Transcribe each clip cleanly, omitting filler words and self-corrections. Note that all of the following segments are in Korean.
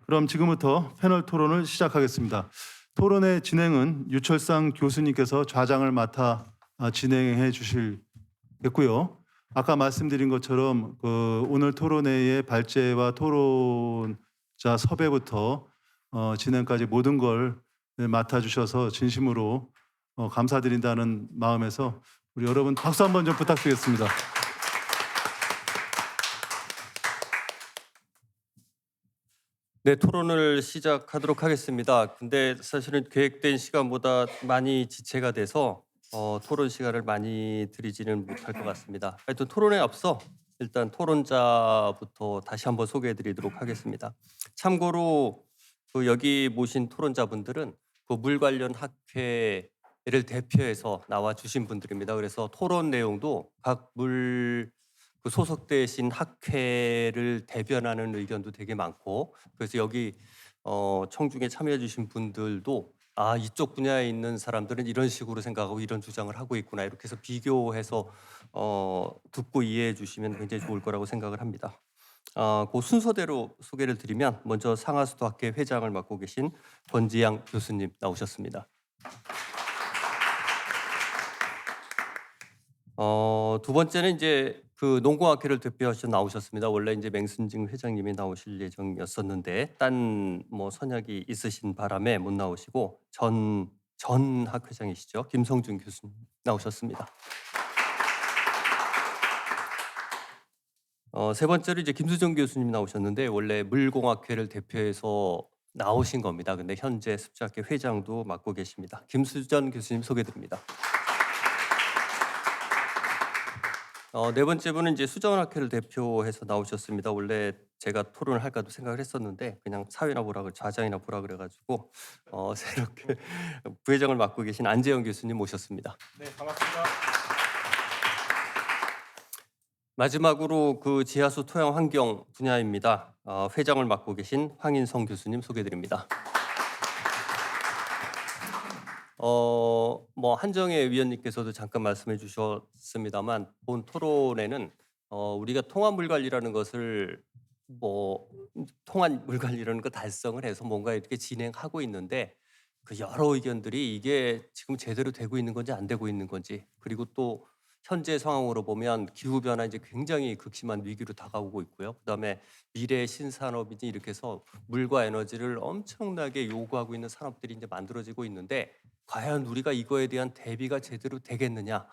그럼 지금부터 패널 토론을 시작하겠습니다. 토론의 진행은 유철상 교수님께서 좌장을 맡아 진행해 주시겠고요. 아까 말씀드린 것처럼 오늘 토론회의 발제와 토론자 섭외부터 진행까지 모든 걸 맡아주셔서 진심으로 감사드린다는 마음에서 우리 여러분 박수 한번 좀 부탁드리겠습니다. 네, 토론을 시작하도록 하겠습니다. 근데 사실은 계획된 시간보다 많이 지체가 돼서 토론 시간을 많이 드리지는 못할 것 같습니다. 하여튼 토론에 앞서 일단 토론자부터 다시 한번 소개해드리도록 하겠습니다. 참고로 여기 모신 토론자분들은 물 관련 학회를 대표해서 나와 주신 분들입니다. 그래서 토론 내용도 각물 소속되신 학회를 대변하는 의견도 되게 많고, 그래서 여기 청중에 참여해 주신 분들도 이쪽 분야에 있는 사람들은 이런 식으로 생각하고 이런 주장을 하고 있구나, 이렇게 해서 비교해서 듣고 이해해 주시면 굉장히 좋을 거라고 생각을 합니다. 그 순서대로 소개를 드리면, 먼저 상하수도학회 회장을 맡고 계신 권지양 교수님 나오셨습니다. 두 번째는 이제 농공학회를 대표하셔 나오셨습니다. 원래 이제 맹순징 회장님이 나오실 예정이었었는데 딴 선약이 있으신 바람에 못 나오시고 전 학회장이시죠. 김성준 교수님 나오셨습니다. 세 번째로 이제 김수정 교수님 나오셨는데 원래 물공학회를 대표해서 나오신 겁니다. 근데 현재 습작회 회장도 맡고 계십니다. 김수전 교수님 소개드립니다. 네 번째 분은 이제 수정학회를 대표해서 나오셨습니다. 원래 제가 토론을 할까도 생각을 했었는데 그냥 사회나 보라, 좌장이나 보라 그래가지고 새롭게 부회장을 맡고 계신 안재영 교수님 모셨습니다. 네, 반갑습니다. 마지막으로 지하수 토양 환경 분야입니다. 회장을 맡고 계신 황인성 교수님 소개드립니다. 한정혜 위원님께서도 잠깐 말씀해 주셨습니다만 본 토론에는 우리가 통합물 관리라는 것을 통합물 관리라는 거 달성을 해서 뭔가 이렇게 진행하고 있는데 여러 의견들이 이게 지금 제대로 되고 있는 건지 안 되고 있는 건지, 그리고 또 현재 상황으로 보면 기후변화 이제 굉장히 극심한 위기로 다가오고 있고요. 그다음에 미래 신산업이지 이렇게 해서 물과 에너지를 엄청나게 요구하고 있는 산업들이 이제 만들어지고 있는데 과연 우리가 이거에 대한 대비가 제대로 되겠느냐?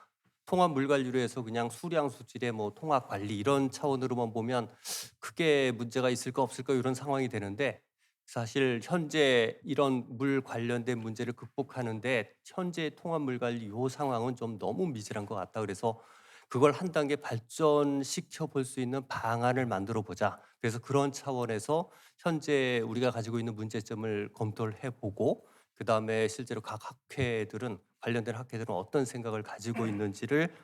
통합 물 관리로 해서 그냥 수량 수질의 통합 관리 이런 차원으로만 보면 크게 문제가 있을까 없을까 이런 상황이 되는데, 사실 현재 이런 물 관련된 문제를 극복하는데 현재 통합 물 관리 요 상황은 좀 너무 미진한 것 같다. 그래서 그걸 한 단계 발전시켜 볼 수 있는 방안을 만들어 보자. 그래서 그런 차원에서 현재 우리가 가지고 있는 문제점을 검토를 해보고, 그 다음에 실제로 각 학회들은 관련된 학회들은 어떤 생각을 가지고 있는지를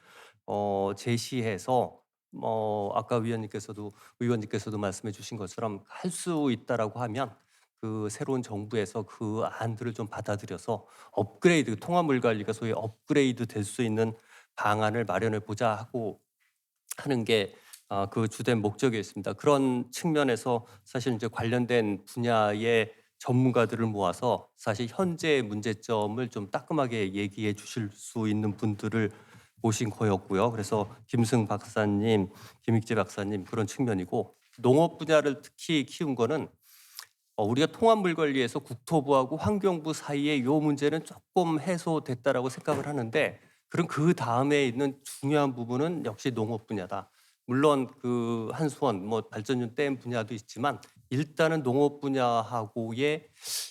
제시해서 아까 의원님께서도 말씀해 주신 것처럼 할 수 있다라고 하면 새로운 정부에서 그 안들을 좀 받아들여서 업그레이드, 통합물 관리가 소위 업그레이드 될 수 있는 방안을 마련해 보자 하고 하는 게 주된 목적이었습니다. 그런 측면에서 사실 이제 관련된 분야의 전문가들을 모아서 사실 현재의 문제점을 좀 따끔하게 얘기해 주실 수 있는 분들을 모신 거였고요. 그래서 김승 박사님, 김익재 박사님 그런 측면이고, 농업 분야를 특히 키운 거는 우리가 통합물 관리에서 국토부하고 환경부 사이에 요 문제는 조금 해소됐다라고 생각을 하는데, 그럼 그 다음에 있는 중요한 부분은 역시 농업 분야다. 물론 한수원, 발전용 댐 분야도 있지만 일단은 농업 분야하고의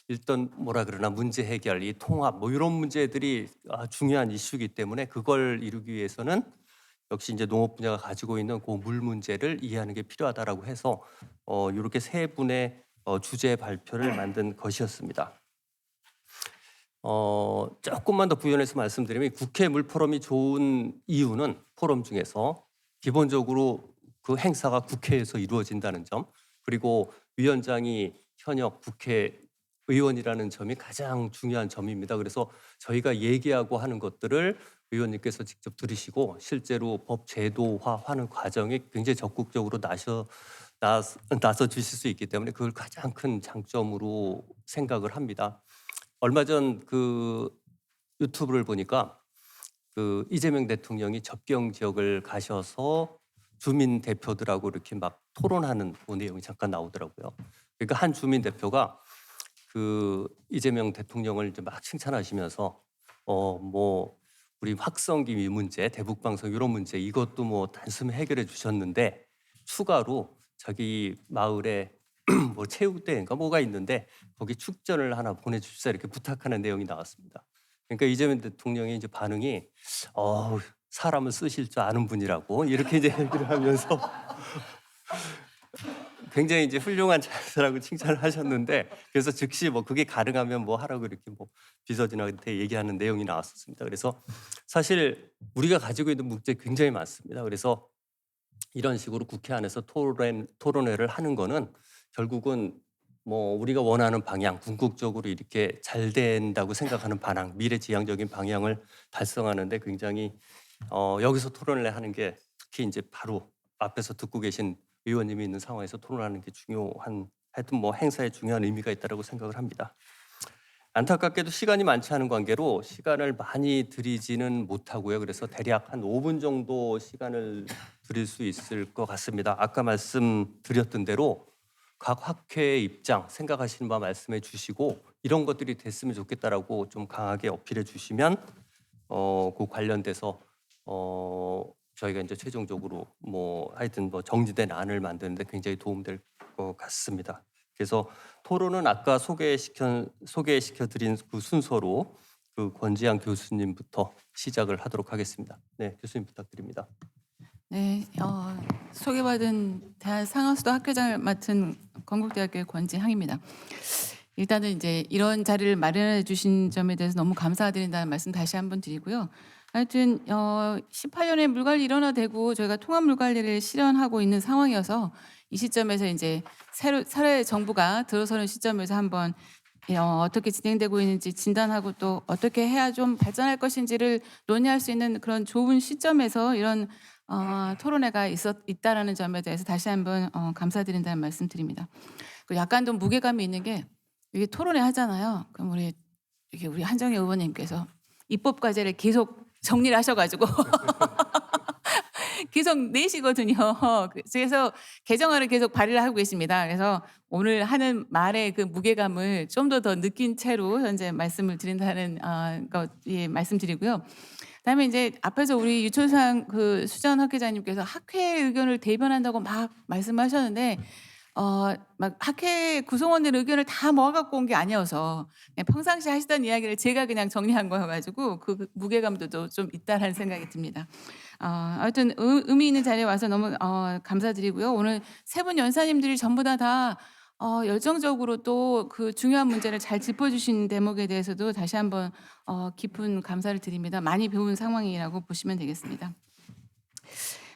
일단 문제 해결, 이 통합 이런 문제들이 중요한 이슈이기 때문에 그걸 이루기 위해서는 역시 이제 농업 분야가 가지고 있는 그 물 문제를 이해하는 게 필요하다라고 해서 이렇게 세 분의 주제 발표를 만든 것이었습니다. 조금만 더 부연해서 말씀드리면 국회 물포럼이 좋은 이유는 포럼 중에서 기본적으로 그 행사가 국회에서 이루어진다는 점, 그리고 위원장이 현역 국회의원이라는 점이 가장 중요한 점입니다. 그래서 저희가 얘기하고 하는 것들을 의원님께서 직접 들으시고 실제로 법 제도화하는 과정에 굉장히 적극적으로 나서 주실 수 있기 때문에 그걸 가장 큰 장점으로 생각을 합니다. 얼마 전 그 유튜브를 보니까 그 이재명 대통령이 접경 지역을 가셔서 주민 대표들하고 이렇게 막 토론하는 그 내용이 잠깐 나오더라고요. 그러니까 한 주민 대표가 그 이재명 대통령을 이제 막 칭찬하시면서 뭐 우리 확성기 이 문제, 대북 방송 이런 문제 이것도 뭐 단숨에 해결해 주셨는데 추가로 자기 마을에 뭐 체육대회인가 뭐가 있는데 거기 축전을 하나 보내주십사 이렇게 부탁하는 내용이 나왔습니다. 그러니까 이재명 대통령이 이제 반응이 사람을 쓰실 줄 아는 분이라고 이렇게 이제 얘기를 하면서 굉장히 이제 훌륭한 자세라고 칭찬을 하셨는데 그래서 즉시 뭐 그게 가능하면 뭐 하라고 이렇게 뭐 비서진한테 얘기하는 내용이 나왔었습니다. 그래서 사실 우리가 가지고 있는 문제 굉장히 많습니다. 그래서 이런 식으로 국회 안에서 토론회를 하는 거는 결국은 뭐 우리가 원하는 방향, 궁극적으로 이렇게 잘 된다고 생각하는 방향, 미래지향적인 방향을 달성하는데 굉장히 여기서 토론을 하는 게 특히 이제 바로 앞에서 듣고 계신 의원님이 있는 상황에서 토론하는 게 중요한 하여튼 뭐 행사에 중요한 의미가 있다고 생각을 합니다. 안타깝게도 시간이 많지 않은 관계로 시간을 많이 드리지는 못하고요. 그래서 대략 한 5분 정도 시간을 드릴 수 있을 것 같습니다. 아까 말씀드렸던 대로 각 학회의 입장, 생각하시는 바 말씀해 주시고 이런 것들이 됐으면 좋겠다라고 좀 강하게 어필해 주시면 그 관련돼서 저희가 이제 최종적으로 뭐 하여튼 뭐 정리된 안을 만드는데 굉장히 도움될 것 같습니다. 그래서 토론은 아까 소개시켜 드린 그 순서로 그 권지향 교수님부터 시작을 하도록 하겠습니다. 네, 교수님 부탁드립니다. 네, 소개받은 대한상하수도 학회장을 맡은 건국대학교의 권지향입니다. 일단은 이제 이런 자리를 마련해 주신 점에 대해서 너무 감사드린다는 말씀 다시 한번 드리고요. 하여튼 18년에 물관리 일원화되고 저희가 통합 물관리를 실현하고 있는 상황이어서 이 시점에서 이제 새로의 정부가 들어서는 시점에서 한번 어떻게 진행되고 있는지 진단하고 또 어떻게 해야 좀 발전할 것인지를 논의할 수 있는 그런 좋은 시점에서 이런 토론회가 있다라는 점에 대해서 다시 한번 감사드린다는 말씀드립니다. 그리고 약간 좀 무게감이 있는 게 이게 토론회 하잖아요. 그럼 우리 한정희 의원님께서 입법 과제를 계속 정리를 하셔가지고 계속 내시거든요. 그래서 개정안을 계속 발의를 하고 계십니다. 그래서 오늘 하는 말의 그 무게감을 좀 더 느낀 채로 현재 말씀을 드린다는 말씀드리고요. 그다음에 이제 앞에서 우리 유철상 그 수전 학회장님께서 학회 의견을 대변한다고 막 말씀하셨는데 막 학회 구성원들 의견을 다 모아갖고 온 게 아니어서 그냥 평상시 하시던 이야기를 제가 그냥 정리한 거여가지고 그 무게감도 좀 있다라는 생각이 듭니다. 하여튼 의미 있는 자리에 와서 너무 감사드리고요. 오늘 세 분 연사님들이 전부 다 열정적으로 또 그 중요한 문제를 잘 짚어주신 대목에 대해서도 다시 한번 깊은 감사를 드립니다. 많이 배운 상황이라고 보시면 되겠습니다.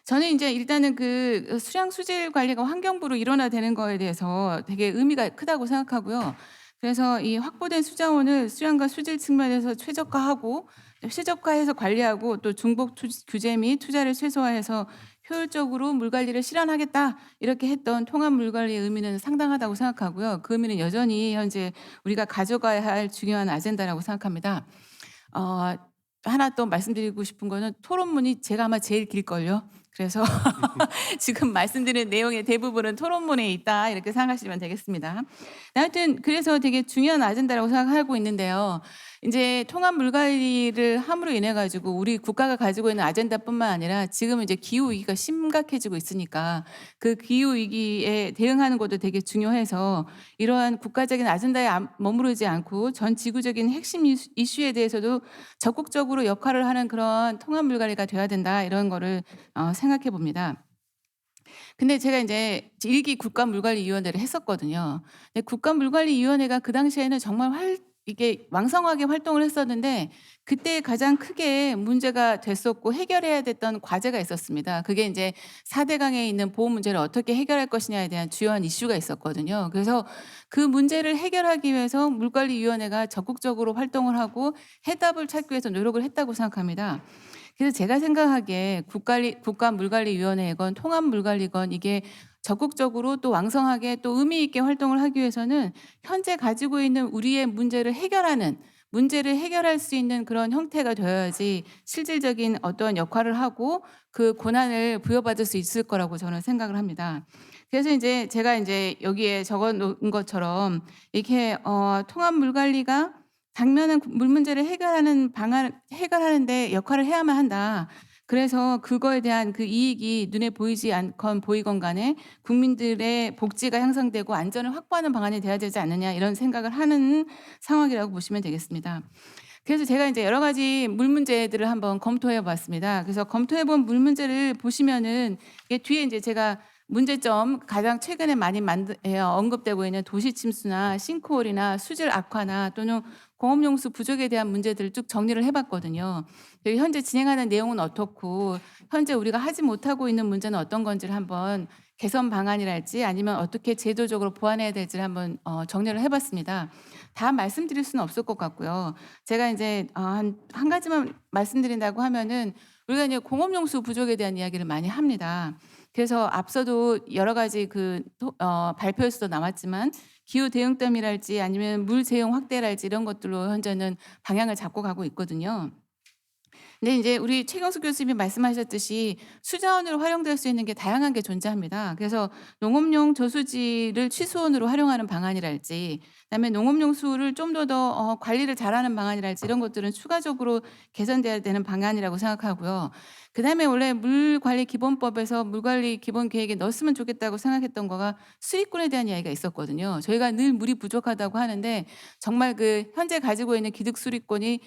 저는 이제 일단은 그 수량 수질 관리가 환경부로 일원화되는 거에 대해서 되게 의미가 크다고 생각하고요. 그래서 이 확보된 수자원을 수량과 수질 측면에서 최적화해서 관리하고 또 중복 규제 및 투자를 최소화해서 효율적으로 물 관리를 실현하겠다 이렇게 했던 통합 물 관리의 의미는 상당하다고 생각하고요. 그 의미는 여전히 현재 우리가 가져가야 할 중요한 아젠다라고 생각합니다. 하나 또 말씀드리고 싶은 거는 토론문이 제가 아마 제일 길걸요. 그래서 지금 말씀드린 내용의 대부분은 토론문에 있다 이렇게 생각하시면 되겠습니다. 하여튼 그래서 되게 중요한 아젠다라고 생각하고 있는데요. 이제 통합 물관리를 함으로 인해 가지고 우리 국가가 가지고 있는 아젠다뿐만 아니라 지금은 이제 기후 위기가 심각해지고 있으니까 그 기후 위기에 대응하는 것도 되게 중요해서 이러한 국가적인 아젠다에 머무르지 않고 전 지구적인 핵심 이슈에 대해서도 적극적으로 역할을 하는 그런 통합 물관리가 돼야 된다 이런 거를 생각해 봅니다. 근데 제가 이제 1기 국가물관리위원회를 했었거든요. 근데 국가물관리위원회가 그 당시에는 정말 이게 왕성하게 활동을 했었는데 그때 가장 크게 문제가 됐었고 해결해야 됐던 과제가 있었습니다. 그게 이제 4대강에 있는 보호 문제를 어떻게 해결할 것이냐에 대한 주요한 이슈가 있었거든요. 그래서 그 문제를 해결하기 위해서 물관리위원회가 적극적으로 활동을 하고 해답을 찾기 위해서 노력을 했다고 생각합니다. 그래서 제가 생각하기에 국가물관리위원회건 통합물관리건 이게 적극적으로 또 왕성하게 또 의미 있게 활동을 하기 위해서는 현재 가지고 있는 우리의 문제를 해결할 수 있는 그런 형태가 되어야지 실질적인 어떤 역할을 하고 그 권한을 부여받을 수 있을 거라고 저는 생각을 합니다. 그래서 이제 제가 이제 여기에 적어 놓은 것처럼 이렇게 통합 물 관리가 당면은 물 문제를 해결하는 데 역할을 해야만 한다. 그래서 그거에 대한 그 이익이 눈에 보이지 않건 보이건 간에 국민들의 복지가 향상되고 안전을 확보하는 방안이 돼야 되지 않느냐 이런 생각을 하는 상황이라고 보시면 되겠습니다. 그래서 제가 이제 여러 가지 물 문제들을 한번 검토해 봤습니다. 그래서 검토해 본 물 문제를 보시면은 이게 뒤에 이제 제가 문제점 가장 최근에 많이 언급되고 있는 도시 침수나 싱크홀이나 수질 악화나 또는 공업용수 부족에 대한 문제들을 쭉 정리를 해 봤거든요. 여기 현재 진행하는 내용은 어떻고 현재 우리가 하지 못하고 있는 문제는 어떤 건지를 한번 개선 방안이랄지 아니면 어떻게 제도적으로 보완해야 될지를 한번 정리를 해 봤습니다. 다 말씀드릴 수는 없을 것 같고요. 제가 이제 한 가지만 말씀드린다고 하면은 우리가 이제 공업용수 부족에 대한 이야기를 많이 합니다. 그래서 앞서도 여러 가지 발표에서도 나왔지만 기후 대응점이랄지 아니면 물 재용 확대랄지 이런 것들로 현재는 방향을 잡고 가고 있거든요. 근데 이제 우리 최경숙 교수님이 말씀하셨듯이 수자원으로 활용될 수 있는 게 다양한 게 존재합니다. 그래서 농업용 저수지를 취수원으로 활용하는 방안이랄지 그다음에 농업용 수를 좀 더 관리를 잘하는 방안이랄지 이런 것들은 추가적으로 개선돼야 되는 방안이라고 생각하고요. 그다음에 원래 물관리기본법에서 물관리 기본 계획에 넣었으면 좋겠다고 생각했던 거가 수익군에 대한 이야기가 있었거든요. 저희가 늘 물이 부족하다고 하는데 정말 그 현재 가지고 있는 기득 수익권이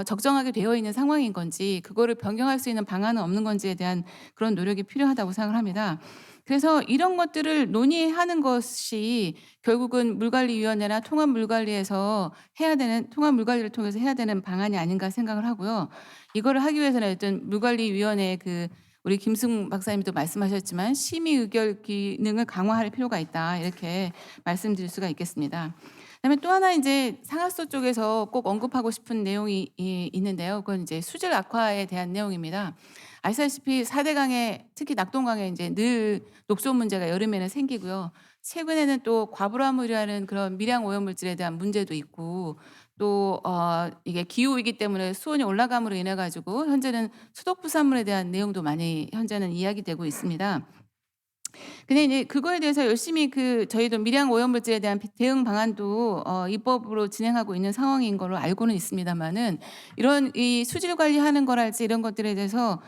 적정하게 되어 있는 상황인 건지 그거를 변경할 수 있는 방안은 없는 건지에 대한 그런 노력이 필요하다고 생각을 합니다. 그래서 이런 것들을 논의하는 것이 결국은 물관리위원회나 통합물관리에서 통합물관리를 통해서 해야 되는 방안이 아닌가 생각을 하고요. 이거를 하기 위해서는 어떤 물관리위원회 우리 김승 박사님도 말씀하셨지만 심의 의결 기능을 강화할 필요가 있다 이렇게 말씀드릴 수가 있겠습니다. 그다음에 또 하나 이제 상하수 쪽에서 꼭 언급하고 싶은 내용이 있는데요. 그건 이제 수질 악화에 대한 내용입니다. 아시다시피 4대 강에 특히 낙동강에 이제 늘 녹조 문제가 여름에는 생기고요. 최근에는 또 과불화물이라는 그런 미량 오염물질에 대한 문제도 있고 또 이게 기후 위기 때문에 수온이 올라감으로 인해 가지고 현재는 수독 부산물에 대한 내용도 많이 현재는 이야기되고 있습니다. 근데 이제 그거에 대해서 열심히 저희도 미량 오염물질에 대한 대응 방안도 입법으로 진행하고 있는 상황인 걸로 알고는 있습니다만은 이런 이 수질 관리하는 거랄지 이런 것들에 대해서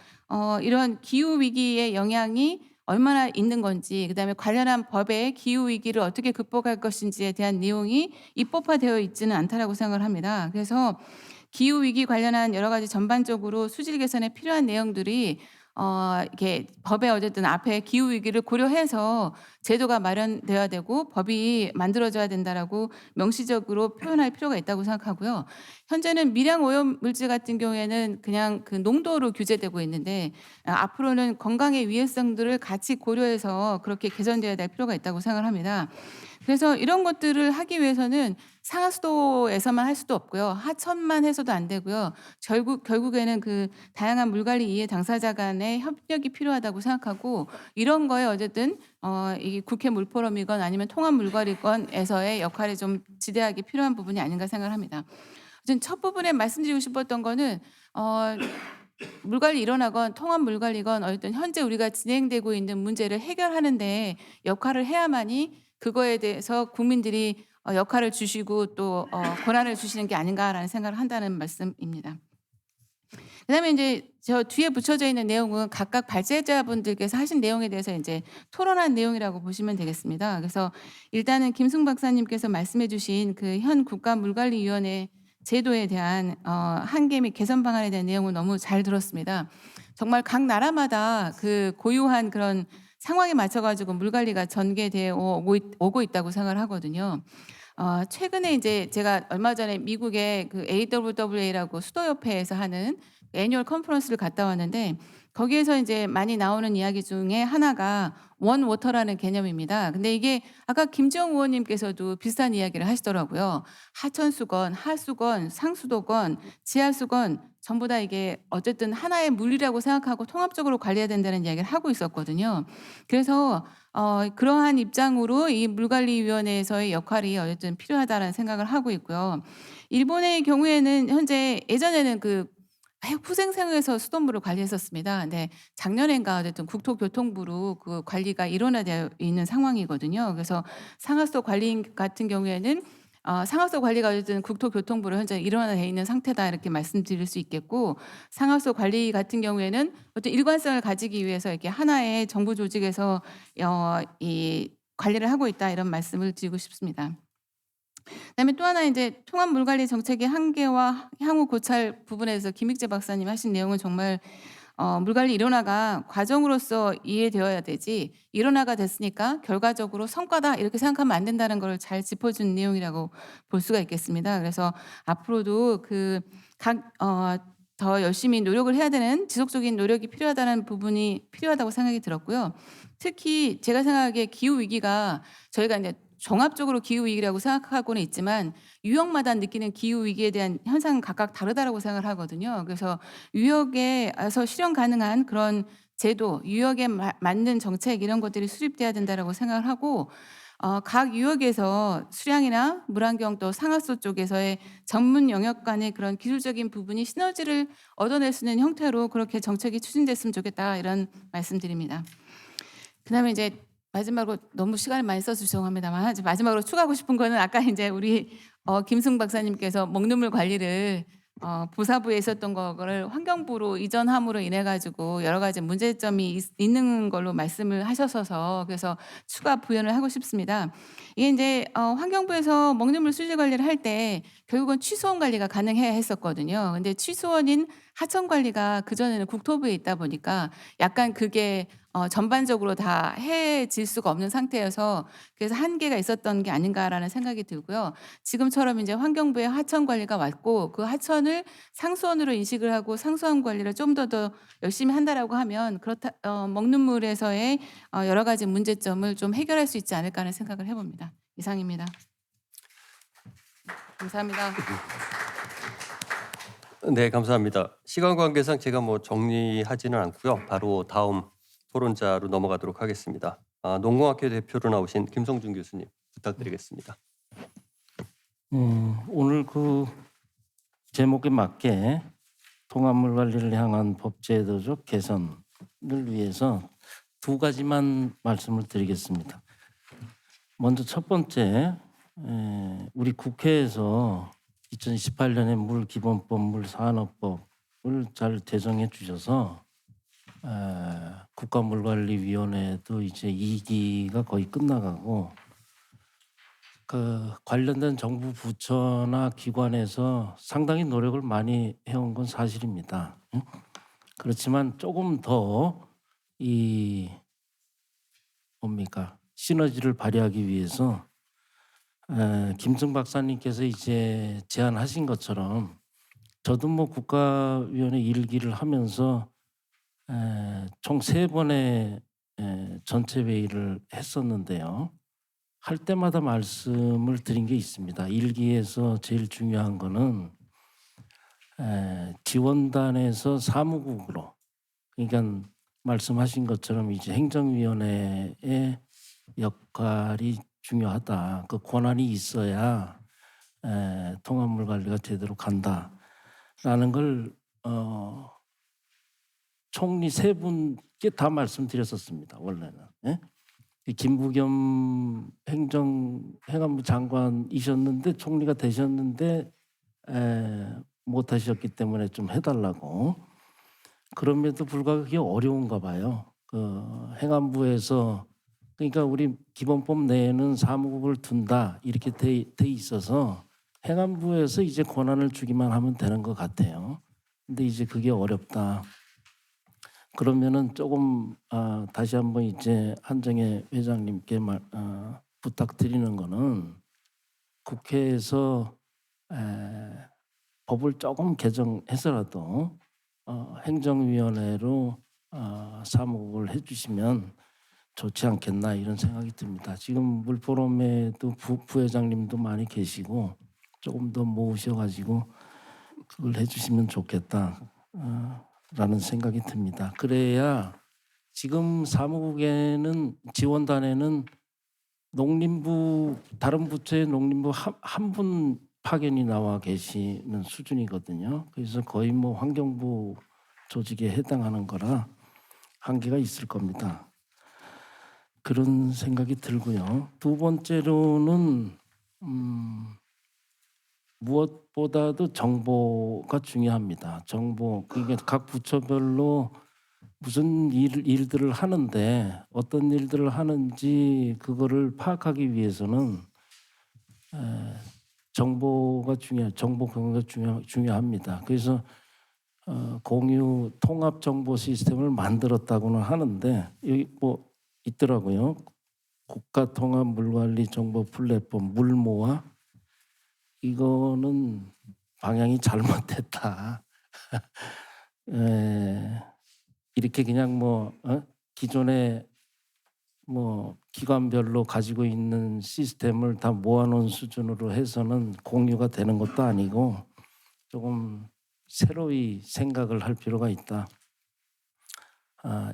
이런 기후 위기의 영향이 얼마나 있는 건지 그다음에 관련한 법의 기후 위기를 어떻게 극복할 것인지에 대한 내용이 입법화되어 있지는 않다라고 생각을 합니다. 그래서 기후 위기 관련한 여러 가지 전반적으로 수질 개선에 필요한 내용들이 이렇게 법에 어쨌든 앞에 기후 위기를 고려해서 제도가 마련돼야 되고 법이 만들어져야 된다라고 명시적으로 표현할 필요가 있다고 생각하고요. 현재는 미량 오염 물질 같은 경우에는 그냥 그 농도로 규제되고 있는데 앞으로는 건강의 위해성들을 같이 고려해서 그렇게 개선돼야 될 필요가 있다고 생각을 합니다. 그래서 이런 것들을 하기 위해서는 상하수도에서만 할 수도 없고요. 하천만 해서도 안 되고요. 결국에는 다양한 물관리 이해 당사자 간의 협력이 필요하다고 생각하고 이런 거에 어쨌든 이 국회 물포럼이건 아니면 통합물관리건에서의 역할이 좀 지대하게 필요한 부분이 아닌가 생각을 합니다. 어쨌든 첫 부분에 말씀드리고 싶었던 거는 물관리 일원하건 통합물관리건 어쨌든 현재 우리가 진행되고 있는 문제를 해결하는 데 역할을 해야만이 그거에 대해서 국민들이 역할을 주시고 또 권한을 주시는 게 아닌가라는 생각을 한다는 말씀입니다. 그다음에 이제 저 뒤에 붙여져 있는 내용은 각각 발제자분들께서 하신 내용에 대해서 이제 토론한 내용이라고 보시면 되겠습니다. 그래서 일단은 김승 박사님께서 말씀해 주신 현 국가물관리위원회 제도에 대한 한계 및 개선 방안에 대한 내용을 너무 잘 들었습니다. 정말 각 나라마다 고유한 그런 상황에 맞춰 가지고 물 관리가 전개되어 오고 있다고 생각을 하거든요. 최근에 이제 제가 얼마 전에 미국의 AWWA라고 수도협회에서 하는 애뉴얼 컨퍼런스를 갔다 왔는데 거기에서 이제 많이 나오는 이야기 중에 하나가 원워터라는 개념입니다. 근데 이게 아까 김지영 의원님께서도 비슷한 이야기를 하시더라고요. 하천수건, 하수건, 상수도건, 지하수건 전부 다 이게 어쨌든 하나의 물이라고 생각하고 통합적으로 관리해야 된다는 이야기를 하고 있었거든요. 그래서 그러한 입장으로 이 물관리위원회에서의 역할이 어쨌든 필요하다는 생각을 하고 있고요. 일본의 경우에는 현재 예전에는 그 후생생에서 수돗물을 관리했었습니다. 근데 작년엔가 어쨌든 국토교통부로 그 관리가 일원화되어 있는 상황이거든요. 그래서 상하수 관리 같은 경우에는 상하수 관리가 어쨌든 국토교통부로 현재 일원화되어 있는 상태다 이렇게 말씀드릴 수 있겠고, 상하수 관리 같은 경우에는 어떤 일관성을 가지기 위해서 이렇게 하나의 정부 조직에서 이 관리를 하고 있다 이런 말씀을 드리고 싶습니다. 그다음에 또 하나 이제 통합 물 관리 정책의 한계와 향후 고찰 부분에서 김익재 박사님 하신 내용은 정말 물 관리 일원화가 과정으로서 이해되어야 되지, 일원화가 됐으니까 결과적으로 성과다 이렇게 생각하면 안 된다는 걸 잘 짚어준 내용이라고 볼 수가 있겠습니다. 그래서 앞으로도 더 열심히 노력을 해야 되는 지속적인 노력이 필요하다는 부분이 필요하다고 생각이 들었고요. 특히 제가 생각하기에 기후 위기가 저희가 이제 종합적으로 기후 위기라고 생각하고는 있지만 유역마다 느끼는 기후 위기에 대한 현상은 각각 다르다라고 생각을 하거든요. 그래서 유역에서 실현 가능한 그런 제도, 유역에 맞는 정책 이런 것들이 수립돼야 된다라고 생각을 하고, 각 유역에서 수량이나 물환경 또 상하수 쪽에서의 전문 영역 간의 그런 기술적인 부분이 시너지를 얻어낼 수 있는 형태로 그렇게 정책이 추진됐으면 좋겠다 이런 말씀드립니다. 그다음에 이제 마지막으로 너무 시간을 많이 써서 죄송합니다만 이제 마지막으로 추가하고 싶은 거는 아까 이제 우리 김승 박사님께서 먹는 물 관리를 보사부에 있었던 거를 환경부로 이전함으로 인해 가지고 여러 가지 문제점이 있는 걸로 말씀을 하셔서 그래서 추가 부연을 하고 싶습니다. 이게 이제 환경부에서 먹는 물 수질 관리를 할 때 결국은 취수원 관리가 가능해야 했었거든요. 근데 취수원인 하천 관리가 그전에는 국토부에 있다 보니까 약간 그게 전반적으로 다 해질 수가 없는 상태여서 그래서 한계가 있었던 게 아닌가라는 생각이 들고요. 지금처럼 이제 환경부에 하천 관리가 왔고 그 하천을 상수원으로 인식을 하고 상수원 관리를 좀 더 열심히 한다라고 하면 그렇다 먹는 물에서의 여러 가지 문제점을 좀 해결할 수 있지 않을까 하는 생각을 해봅니다. 이상입니다. 감사합니다. 네, 감사합니다. 시간 관계상 제가 뭐 정리하지는 않고요. 바로 다음 토론자로 넘어가도록 하겠습니다. 농공학회 대표로 나오신 김성준 교수님 부탁드리겠습니다. 오늘 그 제목에 맞게 통합물 관리를 향한 법제도적 개선을 위해서 두 가지만 말씀을 드리겠습니다. 먼저 첫 번째, 우리 국회에서 2018년에 물기본법, 물산업법을 잘 제정해 주셔서 국가물관리위원회도 이제 2기가 거의 끝나가고 그 관련된 정부 부처나 기관에서 상당히 노력을 많이 해온 건 사실입니다. 그렇지만 조금 더 이 시너지를 발휘하기 위해서 김승 박사님께서 이제 제안하신 것처럼 저도 뭐 국가위원회 1기를 하면서 총 3번의 전체 회의를 했었는데요. 할 때마다 말씀을 드린 게 있습니다. 1기에서 제일 중요한 거는 지원단에서 사무국으로, 그러니까 말씀하신 것처럼 이제 행정위원회의 역할이 중요하다. 그 권한이 있어야 통합물 관리가 제대로 간다라는 걸 총리 3분께 다 말씀드렸었습니다. 원래는. 예? 김부겸 행안부 장관이셨는데 총리가 되셨는데 못하셨기 때문에 좀 해달라고. 그럼에도 불구하고 그게 어려운가 봐요. 그 행안부에서, 그러니까 우리 기본법 내에는 사무국을 둔다 이렇게 돼 있어서 행안부에서 이제 권한을 주기만 하면 되는 것 같아요. 근데 이제 그게 어렵다. 그러면은 조금 다시 한번 이제 한정혜 회장님께 부탁드리는 거는 국회에서 법을 조금 개정해서라도 행정위원회로 사무국을 해주시면 좋지 않겠나 이런 생각이 듭니다. 지금 물포럼에도 부회장님도 많이 계시고 조금 더 모으셔가지고 그걸 해주시면 좋겠다 라는 생각이 듭니다. 그래야 지금 사무국에는 지원단에는 농림부 다른 부처의 농림부 한 분 파견이 나와 계시는 수준이거든요. 그래서 거의 뭐 환경부 조직에 해당하는 거라 한계가 있을 겁니다. 그런 생각이 들고요. 두 번째로는 무엇보다도 정보가 중요합니다. 정보, 그게 각 부처별로 무슨 일들을 하는데 어떤 일들을 하는지 그거를 파악하기 위해서는 정보가 정보 공유가 중요합니다. 그래서 공유 통합 정보 시스템을 만들었다고는 하는데 여기 뭐 있더라고요. 국가 통합 물관리 정보 플랫폼 물모아 이거는 방향이 잘못됐다. 이렇게 그냥 뭐 기존에 뭐 기관별로 가지고 있는 시스템을 다 모아놓은 수준으로 해서는 공유가 되는 것도 아니고 조금 새로이 생각을 할 필요가 있다.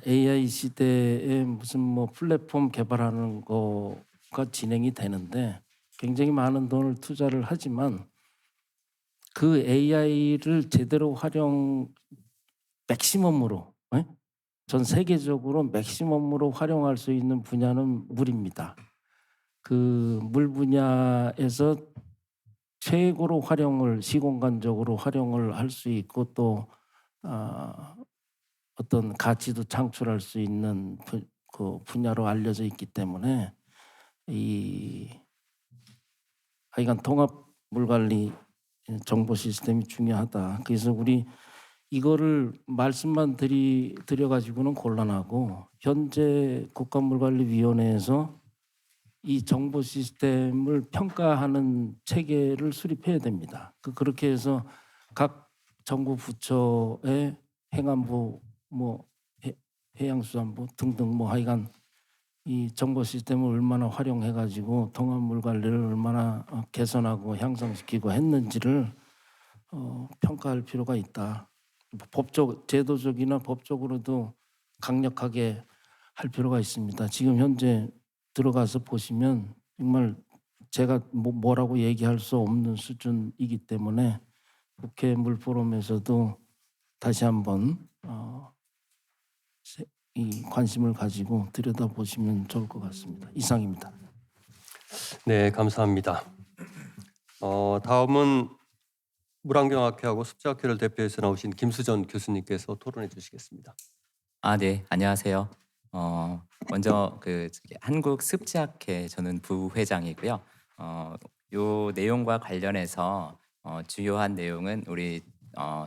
AI 시대에 무슨 뭐 플랫폼 개발하는 거가 진행이 되는데 굉장히 많은 돈을 투자를 하지만 그 AI를 제대로 맥시멈으로 전 세계적으로 맥시멈으로 활용할 수 있는 분야는 물입니다. 그 물 분야에서 최고로 시공간적으로 활용을 할 수 있고 또 어떤 가치도 창출할 수 있는 그 분야로 알려져 있기 때문에 하여간 통합 물관리 정보 시스템이 중요하다. 그래서 우리 이거를 말씀만 드려가지고는 곤란하고 현재 국가물관리위원회에서 이 정보 시스템을 평가하는 체계를 수립해야 됩니다. 그렇게 해서 각 정부 부처의 행안부, 뭐 해양수산부 등등 뭐 하여간 이 정보 시스템을 얼마나 활용해가지고 통합물 관리를 얼마나 개선하고 향상시키고 했는지를 평가할 필요가 있다. 제도적이나 법적으로도 강력하게 할 필요가 있습니다. 지금 현재 들어가서 보시면 정말 제가 뭐라고 얘기할 수 없는 수준이기 때문에 국회 물포럼에서도 다시 한번 이 관심을 가지고 들여다보시면 좋을 것 같습니다. 이상입니다. 네, 감사합니다. 다음은 물안경학회하고 습지학회를 대표해서 나오신 김수전 교수님께서 토론해 주시겠습니다. 네, 안녕하세요. 먼저 한국 습지학회 저는 부회장이고요. 요 내용과 관련해서 주요한 내용은 우리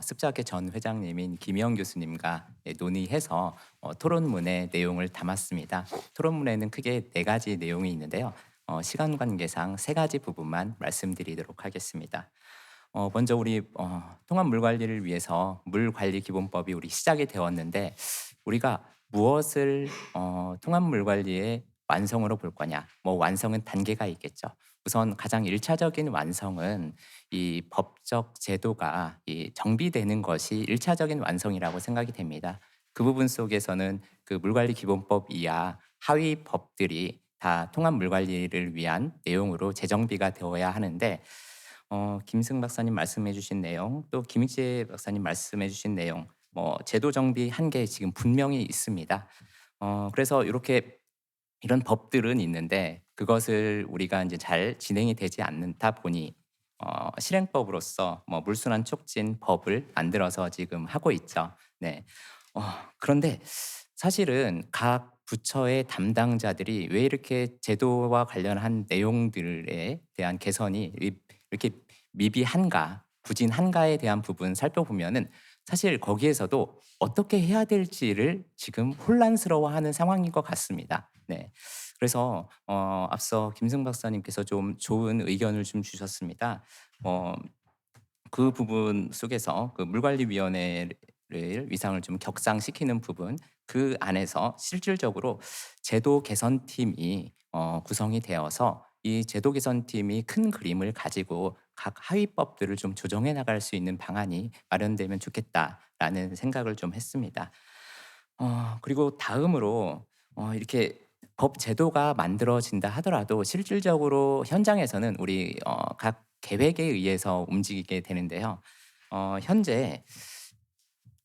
습지학회 전 회장님인 김영 교수님과 논의해서 토론문의 내용을 담았습니다. 토론문에는 크게 4가지 내용이 있는데요. 시간 관계상 3가지 부분만 말씀드리도록 하겠습니다. 먼저 우리 통합 물 관리를 위해서 물 관리 기본법이 우리 시작이 되었는데 우리가 무엇을 통합 물 관리의 완성으로 볼 거냐? 뭐 완성은 단계가 있겠죠. 우선 가장 1차적인 완성은 이 법적 제도가 정비되는 것이 1차적인 완성이라고 생각이 됩니다. 그 부분 속에서는 그 물관리 기본법 이하 하위 법들이 다 통합 물 관리를 위한 내용으로 재정비가 되어야 하는데 김승 박사님 말씀해 주신 내용 또 김익재 박사님 말씀해 주신 내용 뭐 제도 정비 한계 지금 분명히 있습니다. 그래서 이런 법들은 있는데 그것을 우리가 이제 잘 진행이 되지 않다 보니 실행법으로서 뭐 물순환 촉진 법을 만들어서 지금 하고 있죠. 네. 그런데 사실은 각 부처의 담당자들이 왜 이렇게 제도와 관련한 내용들에 대한 개선이 이렇게 미비한가, 부진한가에 대한 부분 살펴보면은 사실 거기에서도 어떻게 해야 될지를 지금 혼란스러워하는 상황인 것 같습니다. 네. 그래서 앞서 김승 박사님께서 좀 좋은 의견을 좀 주셨습니다. 그 부분 속에서 그 물관리위원회를 위상을 좀 격상시키는 부분, 그 안에서 실질적으로 제도 개선팀이 구성이 되어서 이 제도 개선팀이 큰 그림을 가지고 각 하위법들을 좀 조정해 나갈 수 있는 방안이 마련되면 좋겠다라는 생각을 좀 했습니다. 그리고 다음으로 이렇게 법 제도가 만들어진다 하더라도 실질적으로 현장에서는 우리 각 계획에 의해서 움직이게 되는데요. 현재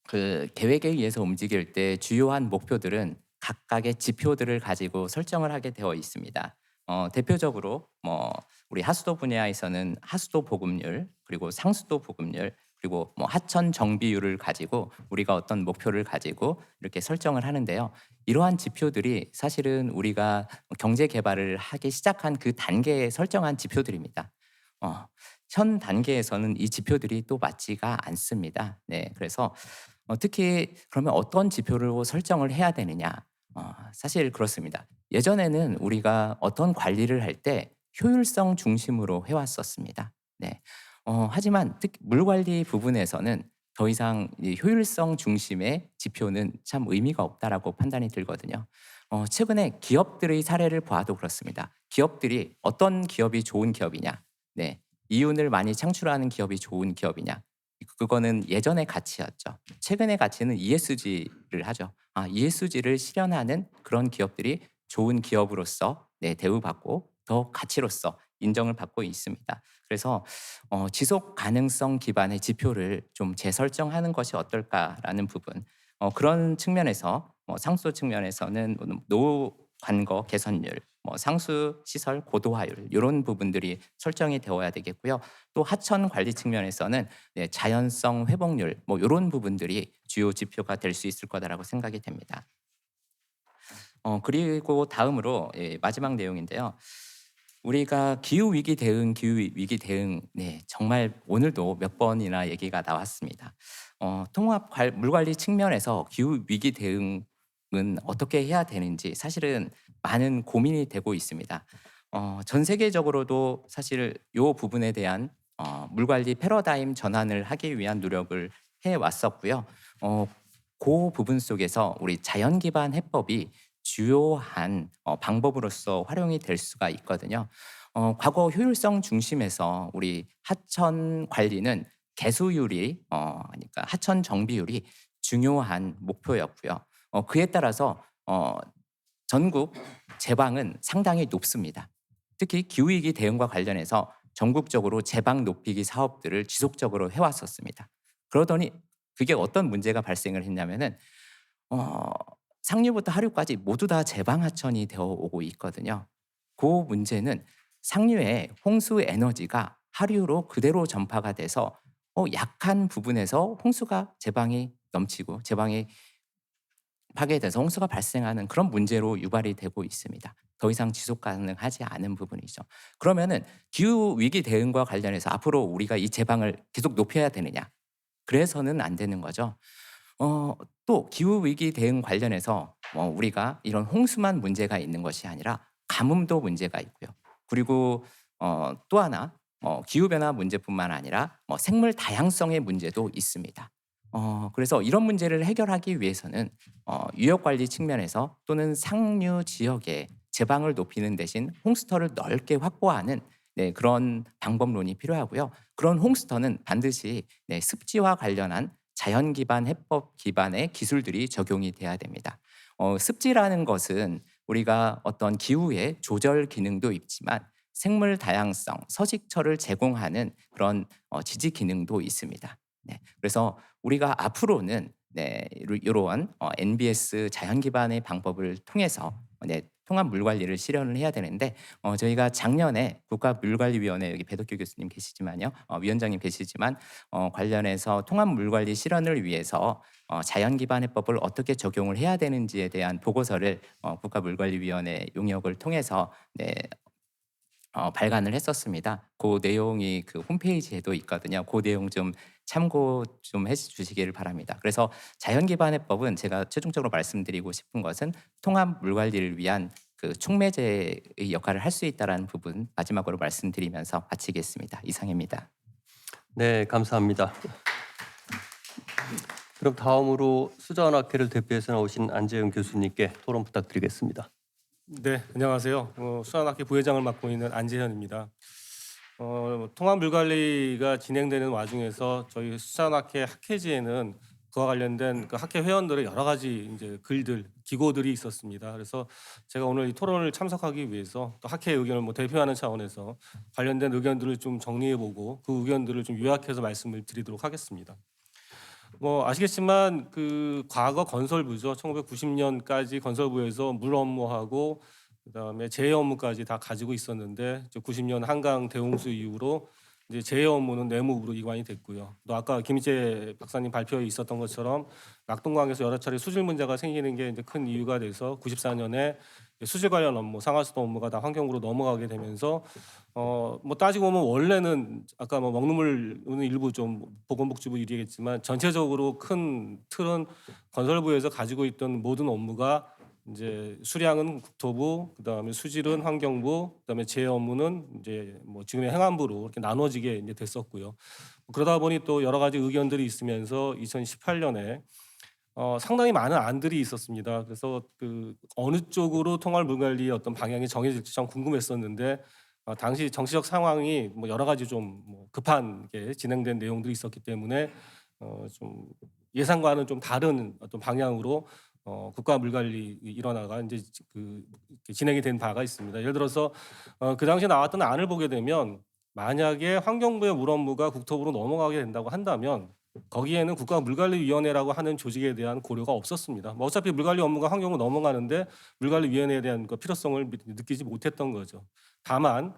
그 계획에 의해서 움직일 때 주요한 목표들은 각각의 지표들을 가지고 설정을 하게 되어 있습니다. 대표적으로 뭐 우리 하수도 분야에서는 하수도 보급률, 그리고 상수도 보급률, 그리고 뭐 하천 정비율을 가지고 우리가 어떤 목표를 가지고 이렇게 설정을 하는데요. 이러한 지표들이 사실은 우리가 경제 개발을 하기 시작한 그 단계에 설정한 지표들입니다. 현 단계에서는 이 지표들이 또 맞지가 않습니다. 네, 그래서 특히 그러면 어떤 지표로 설정을 해야 되느냐? 사실 그렇습니다. 예전에는 우리가 어떤 관리를 할 때 효율성 중심으로 해왔었습니다. 네. 하지만 특히 물 관리 부분에서는 더 이상 이 효율성 중심의 지표는 참 의미가 없다라고 판단이 들거든요. 최근에 기업들의 사례를 봐도 그렇습니다. 기업들이 어떤 기업이 좋은 기업이냐? 네. 이윤을 많이 창출하는 기업이 좋은 기업이냐? 그거는 예전의 가치였죠. 최근의 가치는 ESG를 하죠. ESG를 실현하는 그런 기업들이 좋은 기업으로서 대우받고 더 가치로서 인정을 받고 있습니다. 그래서 지속 가능성 기반의 지표를 좀 재설정하는 것이 어떨까라는 부분. 그런 측면에서 상수 측면에서는 노후 관거 개선율, 상수 시설 고도화율 이런 부분들이 설정이 되어야 되겠고요. 또 하천 관리 측면에서는 자연성 회복률 이런 부분들이 주요 지표가 될 수 있을 거다라고 생각이 됩니다. 그리고 다음으로 마지막 내용인데요. 우리가 기후 위기 대응, 정말 오늘도 몇 번이나 얘기가 나왔습니다. 통합 물 관리 측면에서 기후 위기 대응은 어떻게 해야 되는지 사실은 많은 고민이 되고 있습니다. 전 세계적으로도 사실 이 부분에 대한 물 관리 패러다임 전환을 하기 위한 노력을 해 왔었고요. 그 부분 속에서 우리 자연 기반 해법이 주요한 방법으로서 활용이 될 수가 있거든요. 과거 효율성 중심에서 우리 하천 관리는 개수율이 그러니까 하천 정비율이 중요한 목표였고요. 그에 따라서 전국 제방은 상당히 높습니다. 특히 기후위기 대응과 관련해서 전국적으로 제방 높이기 사업들을 지속적으로 해왔었습니다. 그러더니 그게 어떤 문제가 발생을 했냐면은 상류부터 하류까지 모두 다 제방하천이 되어 오고 있거든요. 그 문제는 상류의 홍수 에너지가 하류로 그대로 전파가 돼서 약한 부분에서 홍수가 제방이 넘치고 제방이 파괴돼서 홍수가 발생하는 그런 문제로 유발이 되고 있습니다. 더 이상 지속 가능하지 않은 부분이죠. 그러면은 기후 위기 대응과 관련해서 앞으로 우리가 이 제방을 계속 높여야 되느냐? 그래서는 안 되는 거죠. 또 기후 위기 대응 관련해서 우리가 이런 홍수만 문제가 있는 것이 아니라 가뭄도 문제가 있고요. 그리고 또 하나 기후 변화 문제뿐만 아니라 생물 다양성의 문제도 있습니다. 그래서 이런 문제를 해결하기 위해서는 유역 관리 측면에서 또는 상류 지역에 제방을 높이는 대신 홍수터를 넓게 확보하는 그런 방법론이 필요하고요. 그런 홍수터는 반드시 습지와 관련한 자연 기반 해법 기반의 기술들이 적용이 돼야 됩니다. 습지라는 것은 우리가 어떤 기후의 조절 기능도 있지만 생물 다양성, 서식처를 제공하는 그런 지지 기능도 있습니다. 그래서 우리가 앞으로는 이러한 NBS 자연 기반의 방법을 통해서 통합 물 관리를 실현을 해야 되는데 저희가 작년에 국가물관리위원회 여기 배덕규 교수님 계시지만요, 위원장님 계시지만 관련해서 통합 물 관리 실현을 위해서 자연 기반 해법을 어떻게 적용을 해야 되는지에 대한 보고서를 국가물관리위원회 용역을 통해서 발간을 했었습니다. 그 내용이 그 홈페이지에도 있거든요. 그 내용 좀 참고 좀 해주시기를 바랍니다. 그래서 자연 기반 해법은 제가 최종적으로 말씀드리고 싶은 것은 통합 물 관리를 위한 그 촉매제의 역할을 할 수 있다라는 부분 마지막으로 말씀드리면서 마치겠습니다. 이상입니다. 네, 감사합니다. 그럼 다음으로 수자원학회를 대표해서 나오신 안재현 교수님께 토론 부탁드리겠습니다. 네, 안녕하세요. 수산학회 부회장을 맡고 있는 안재현입니다. 통합 물관리가 진행되는 와중에서 저희 수산학회 학회지에는 그와 관련된 그 학회 회원들의 여러 가지 이제 글들, 기고들이 있었습니다. 그래서 제가 오늘 이 토론을 참석하기 위해서 또 학회 의견을 대표하는 차원에서 관련된 의견들을 좀 정리해보고 그 의견들을 좀 요약해서 말씀을 드리도록 하겠습니다. 아시겠지만 그 과거 건설부죠. 1990년까지 건설부에서 물 업무하고 그다음에 제해 업무까지 다 가지고 있었는데 90년 한강 대홍수 이후로 이제 제해 업무는 내무부로 이관이 됐고요. 또 아까 김희재 박사님 발표에 있었던 것처럼 낙동강에서 여러 차례 수질 문제가 생기는 게 이제 큰 이유가 돼서 94년에 수질 관련 업무, 상하수도 업무가 다 환경부로 넘어가게 되면서 따지고 보면 원래는 아까 먹는 물은 일부 좀 보건복지부 일이겠지만 전체적으로 큰 틀은 건설부에서 가지고 있던 모든 업무가 이제 수량은 국토부, 그다음에 수질은 환경부, 그다음에 제해 업무는 이제 지금의 행안부로 이렇게 나눠지게 이제 됐었고요. 그러다 보니 또 여러 가지 의견들이 있으면서 2018년에 상당히 많은 안들이 있었습니다. 그래서 그 어느 쪽으로 통합 물관리의 어떤 방향이 정해질지 참 궁금했었는데 당시 정치적 상황이 여러 가지 좀 급하게 진행된 내용들이 있었기 때문에 좀 예상과는 좀 다른 어떤 방향으로 국가 물관리 일원화가 이제 진행이 된 바가 있습니다. 예를 들어서 그 당시에 나왔던 안을 보게 되면 만약에 환경부의 물 업무가 국토부로 넘어가게 된다고 한다면 거기에는 국가물관리위원회라고 하는 조직에 대한 고려가 없었습니다. 어차피 물관리 업무가 환경부로 넘어가는데 물관리위원회에 대한 그 필요성을 느끼지 못했던 거죠. 다만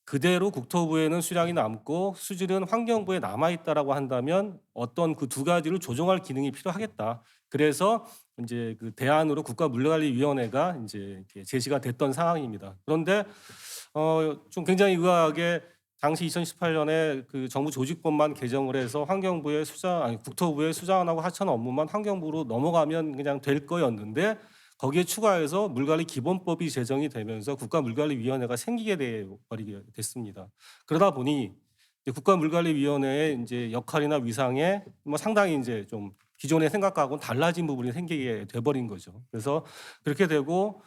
그대로 국토부에는 수량이 남고 수질은 환경부에 남아 있다라고 한다면 어떤 그 두 가지를 조정할 기능이 필요하겠다. 그래서 이제 그 대안으로 국가물관리위원회가 이제 제시가 됐던 상황입니다. 그런데 좀 굉장히 의아하게 당시 2018년에 그 정부 조직법만 개정을 해서 국토부의 수자원하고 하천 업무만 환경부로 넘어가면 그냥 될 거였는데 거기에 추가해서 물관리 기본법이 제정이 되면서 국가물관리위원회가 생기게 되버리게 됐습니다. 그러다 보니 국가물관리위원회의 이제 역할이나 위상에 상당히 이제 좀 기존의 생각하고는 달라진 부분이 생기게 돼버린 거죠. 그래서 그렇게 되고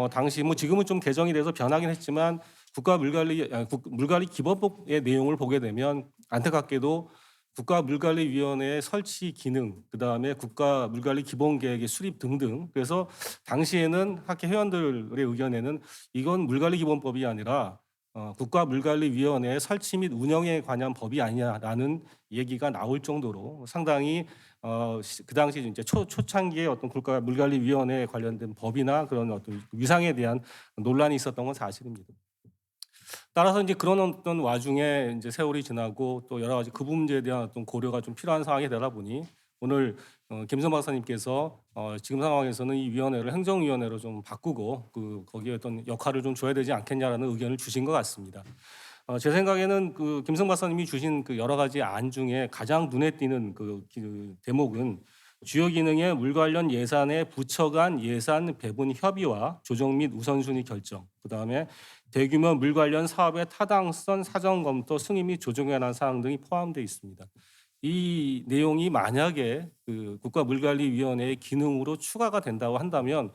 당시 지금은 좀 개정이 돼서 변하긴 했지만 물관리 기본법의 내용을 보게 되면 안타깝게도 국가물관리위원회의 설치 기능, 그다음에 국가물관리 기본계획의 수립 등등. 그래서 당시에는 학회 회원들의 의견에는 이건 물관리 기본법이 아니라 국가물관리위원회의 설치 및 운영에 관한 법이 아니냐라는 얘기가 나올 정도로 상당히 그 당시 이제 초창기의 어떤 국가물관리위원회에 관련된 법이나 그런 어떤 위상에 대한 논란이 있었던 건 사실입니다. 따라서 이제 그런 어떤 와중에 이제 세월이 지나고 또 여러 가지 그 문제에 대한 어떤 고려가 좀 필요한 상황이 되다 보니 오늘 김성 박사님께서 지금 상황에서는 이 위원회를 행정위원회로 좀 바꾸고 거기에 어떤 역할을 좀 줘야 되지 않겠냐라는 의견을 주신 것 같습니다. 제 생각에는 그 김성 박사님이 주신 그 여러 가지 안 중에 가장 눈에 띄는 그 대목은 주요 기능의 물 관련 예산의 부처 간 예산 배분 협의와 조정 및 우선순위 결정, 그다음에 대규모 물 관련 사업의 타당성 사전 검토 승인 및 조정에 관한 사항 등이 포함되어 있습니다. 이 내용이 만약에 그 국가물관리위원회의 기능으로 추가가 된다고 한다면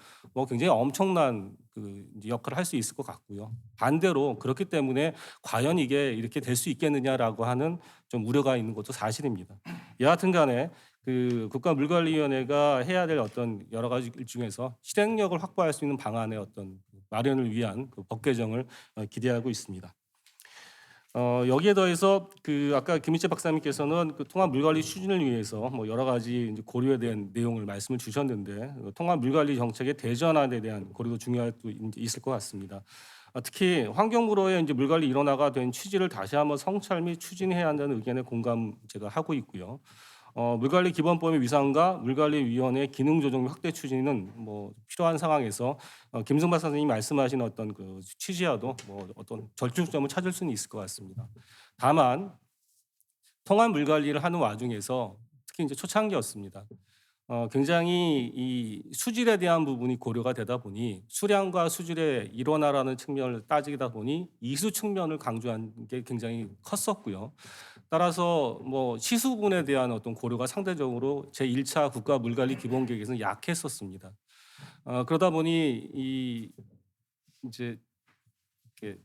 굉장히 엄청난 그 역할을 할 수 있을 것 같고요. 반대로 그렇기 때문에 과연 이게 이렇게 될 수 있겠느냐라고 하는 좀 우려가 있는 것도 사실입니다. 여하튼간에 그 국가물관리위원회가 해야 될 어떤 여러 가지 일 중에서 실행력을 확보할 수 있는 방안의 어떤 마련을 위한 그 법 개정을 기대하고 있습니다. 여기에 더해서 그 아까 김희재 박사님께서는 그 통합 물관리 추진을 위해서 여러 가지 이제 고려에 대한 내용을 말씀을 주셨는데 통합 물관리 정책의 대전환에 대한 고려도 중요할 수 있을 것 같습니다. 특히 환경부로의 이제 물관리 일원화가 된 취지를 다시 한번 성찰 및 추진해야 한다는 의견에 공감 제가 하고 있고요. 물관리 기본법의 위상과 물관리위원회의 기능 조정 확대 추진은 필요한 상황에서 김성 박사님이 말씀하신 어떤 그 취지와도 어떤 절충점을 찾을 수는 있을 것 같습니다. 다만 통합 물관리를 하는 와중에서 특히 이제 초창기였습니다. 굉장히 이 수질에 대한 부분이 고려가 되다 보니 수량과 수질의 일원화라는 측면을 따지다 보니 이수 측면을 강조한 게 굉장히 컸었고요. 따라서 뭐 시수분에 대한 어떤 고려가 상대적으로 제1차 국가 물관리 기본 계획에서는 약했었습니다. 그러다 보니 이 이제 이렇게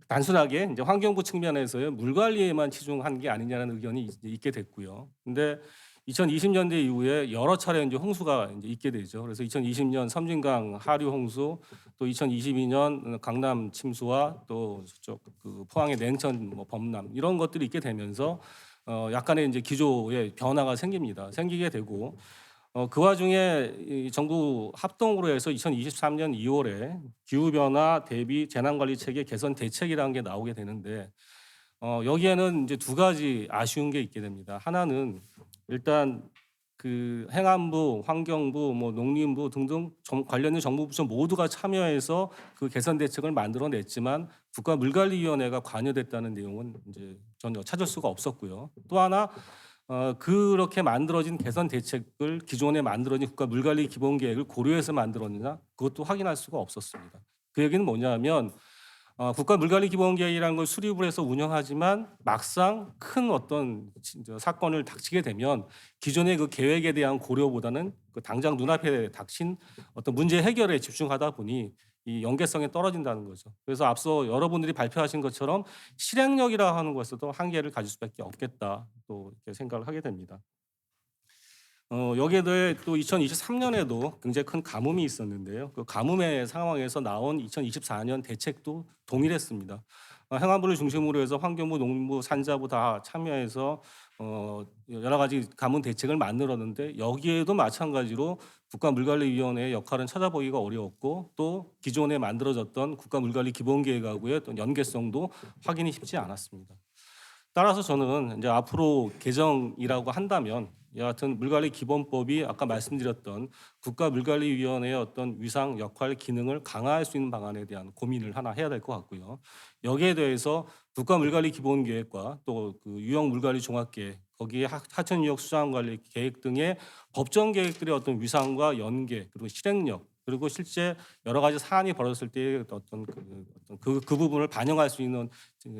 단순하게 이제 환경부 측면에서의 물 관리에만 치중한 게 아니냐는 의견이 있게 됐고요. 근데 2020년대 이후에 여러 차례 이제 홍수가 이제 있게 되죠. 그래서 2020년 섬진강 하류 홍수, 또 2022년 강남 침수와 또 저쪽 그 포항의 냉천 뭐 범람 이런 것들이 있게 되면서 약간의 이제 기조의 변화가 생기게 되고 그 와중에 이 정부 합동으로 해서 2023년 2월에 기후변화 대비 재난관리 체계 개선 대책이라는 게 나오게 되는데 여기에는 이제 두 가지 아쉬운 게 있게 됩니다. 하나는 일단 그 행안부, 환경부, 뭐 농림부 등등 관련된 정부 부처 모두가 참여해서 그 개선 대책을 만들어냈지만 국가물관리위원회가 관여됐다는 내용은 이제 전혀 찾을 수가 없었고요. 또 하나 그렇게 만들어진 개선 대책을 기존에 만들어진 국가물관리 기본계획을 고려해서 만들었느냐 그것도 확인할 수가 없었습니다. 그 얘기는 뭐냐면 국가물관리 기본계획이라는 걸 수립을 해서 운영하지만 막상 큰 어떤 사건을 닥치게 되면 기존의 그 계획에 대한 고려보다는 그 당장 눈앞에 닥친 어떤 문제 해결에 집중하다 보니 이 연계성이 떨어진다는 거죠. 그래서 앞서 여러분들이 발표하신 것처럼 실행력이라 하는 것에도 한계를 가질 수밖에 없겠다 또 이렇게 생각을 하게 됩니다. 여기에 더해 또 2023년에도 굉장히 큰 가뭄이 있었는데요. 그 가뭄의 상황에서 나온 2024년 대책도 동일했습니다. 행안부를 중심으로 해서 환경부, 농림부, 산자부 다 참여해서 여러 가지 가뭄 대책을 만들었는데 여기에도 마찬가지로 국가물관리위원회의 역할은 찾아보기가 어려웠고 또 기존에 만들어졌던 국가물관리 기본계획하고의 어떤 연계성도 확인이 쉽지 않았습니다. 따라서 저는 이제 앞으로 개정이라고 한다면 여하튼 물관리 기본법이 아까 말씀드렸던 국가물관리위원회의 어떤 위상, 역할, 기능을 강화할 수 있는 방안에 대한 고민을 하나 해야 될 것 같고요. 여기에 대해서 국가물관리 기본계획과 또 그 유형물관리 종합계획, 거기에 하천유역 수장관리 계획 등의 법정 계획들의 어떤 위상과 연계 그리고 실행력 그리고 실제 여러 가지 사안이 벌어졌을 때의 어떤 그 부분을 반영할 수 있는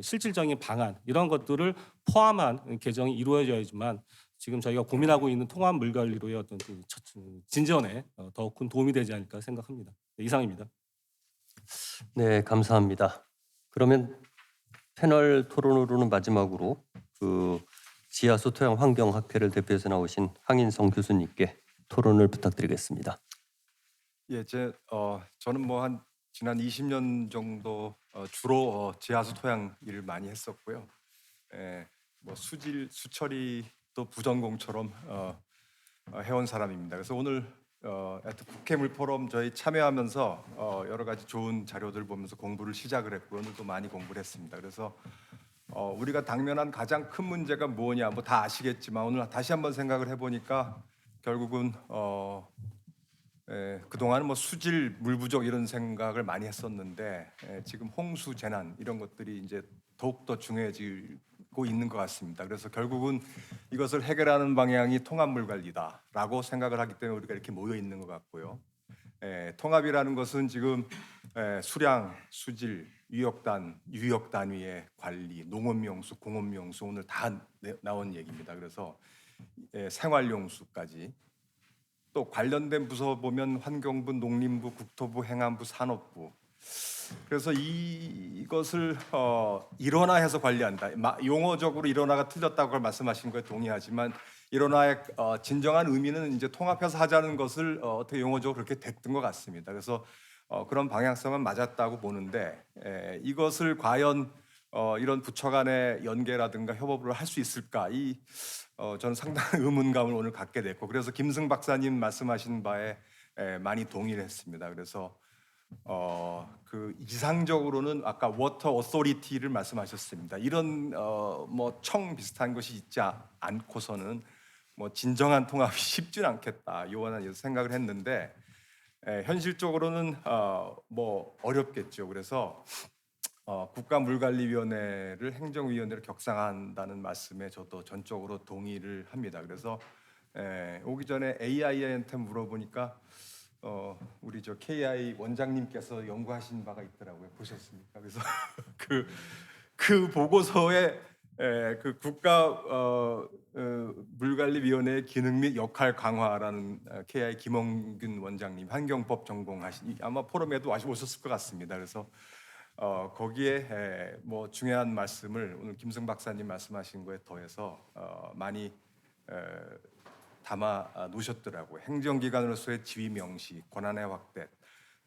실질적인 방안 이런 것들을 포함한 개정이 이루어져야지만 지금 저희가 고민하고 있는 통합 물관리로의 어떤 그 진전에 더 큰 도움이 되지 않을까 생각합니다. 네, 이상입니다. 네, 감사합니다. 그러면 패널 토론으로는 마지막으로 그 지하수 토양 환경학회를 대표해서 나오신 황인성 교수님께 토론을 부탁드리겠습니다. 예, 저는 뭐 한 지난 20년 정도 주로 지하수 토양 일을 많이 했었고요. 뭐 수질, 수처리도 부전공처럼 해온 사람입니다. 그래서 오늘 하여튼 국회물 포럼 저희 참여하면서 여러 가지 좋은 자료들 보면서 공부를 시작을 했고요. 오늘도 많이 공부를 했습니다. 그래서 우리가 당면한 가장 큰 문제가 뭐냐, 뭐 다 아시겠지만 오늘 다시 한번 생각을 해보니까 결국은 그동안은 뭐 수질, 물 부족 이런 생각을 많이 했었는데 지금 홍수 재난 이런 것들이 이제 더욱더 중요해지고 있는 것 같습니다. 그래서 결국은 이것을 해결하는 방향이 통합물 관리다라고 생각을 하기 때문에 우리가 이렇게 모여 있는 것 같고요. 통합이라는 것은 지금 수량, 수질, 유역 단위의 관리, 농업용수, 공업용수 오늘 다 나온 얘기입니다. 그래서 생활용수까지 또 관련된 부서 보면 환경부, 농림부, 국토부, 행안부, 산업부. 그래서 이것을 일원화해서 관리한다. 용어적으로 일원화가 틀렸다고 말씀하신 거에 동의하지만 일원화의 진정한 의미는 이제 통합해서 하자는 것을 어떻게 용어적으로 그렇게 됐던 것 같습니다. 그래서 그런 방향성은 맞았다고 보는데 이것을 과연 이런 부처 간의 연계라든가 협업을 할 수 있을까? 저는 상당한 의문감을 오늘 갖게 됐고 그래서 김승 박사님 말씀하신 바에 많이 동의를 했습니다. 그래서 그 이상적으로는 아까 워터 어소리티를 말씀하셨습니다. 이런 뭐 청 비슷한 것이 있지 않고서는 뭐 진정한 통합이 쉽지는 않겠다. 요원한 생각을 했는데 현실적으로는 뭐 어렵겠죠. 그래서 국가물관리위원회를 행정위원회로 격상한다는 말씀에 저도 전적으로 동의를 합니다. 그래서 오기 전에 AI한테 물어보니까 우리 저 KI 원장님께서 연구하신 바가 있더라고요. 보셨습니까? 그래서 그 보고서에 그 물관리위원회의 기능 및 역할 강화라는 KI 김홍균 원장님 환경법 전공하신 아마 포럼에도 오셨을 것 같습니다. 그래서 거기에 뭐 중요한 말씀을 오늘 김승 박사님 말씀하신 거에 더해서 많이 담아 놓으셨더라고요. 행정기관으로서의 지위 명시, 권한의 확대,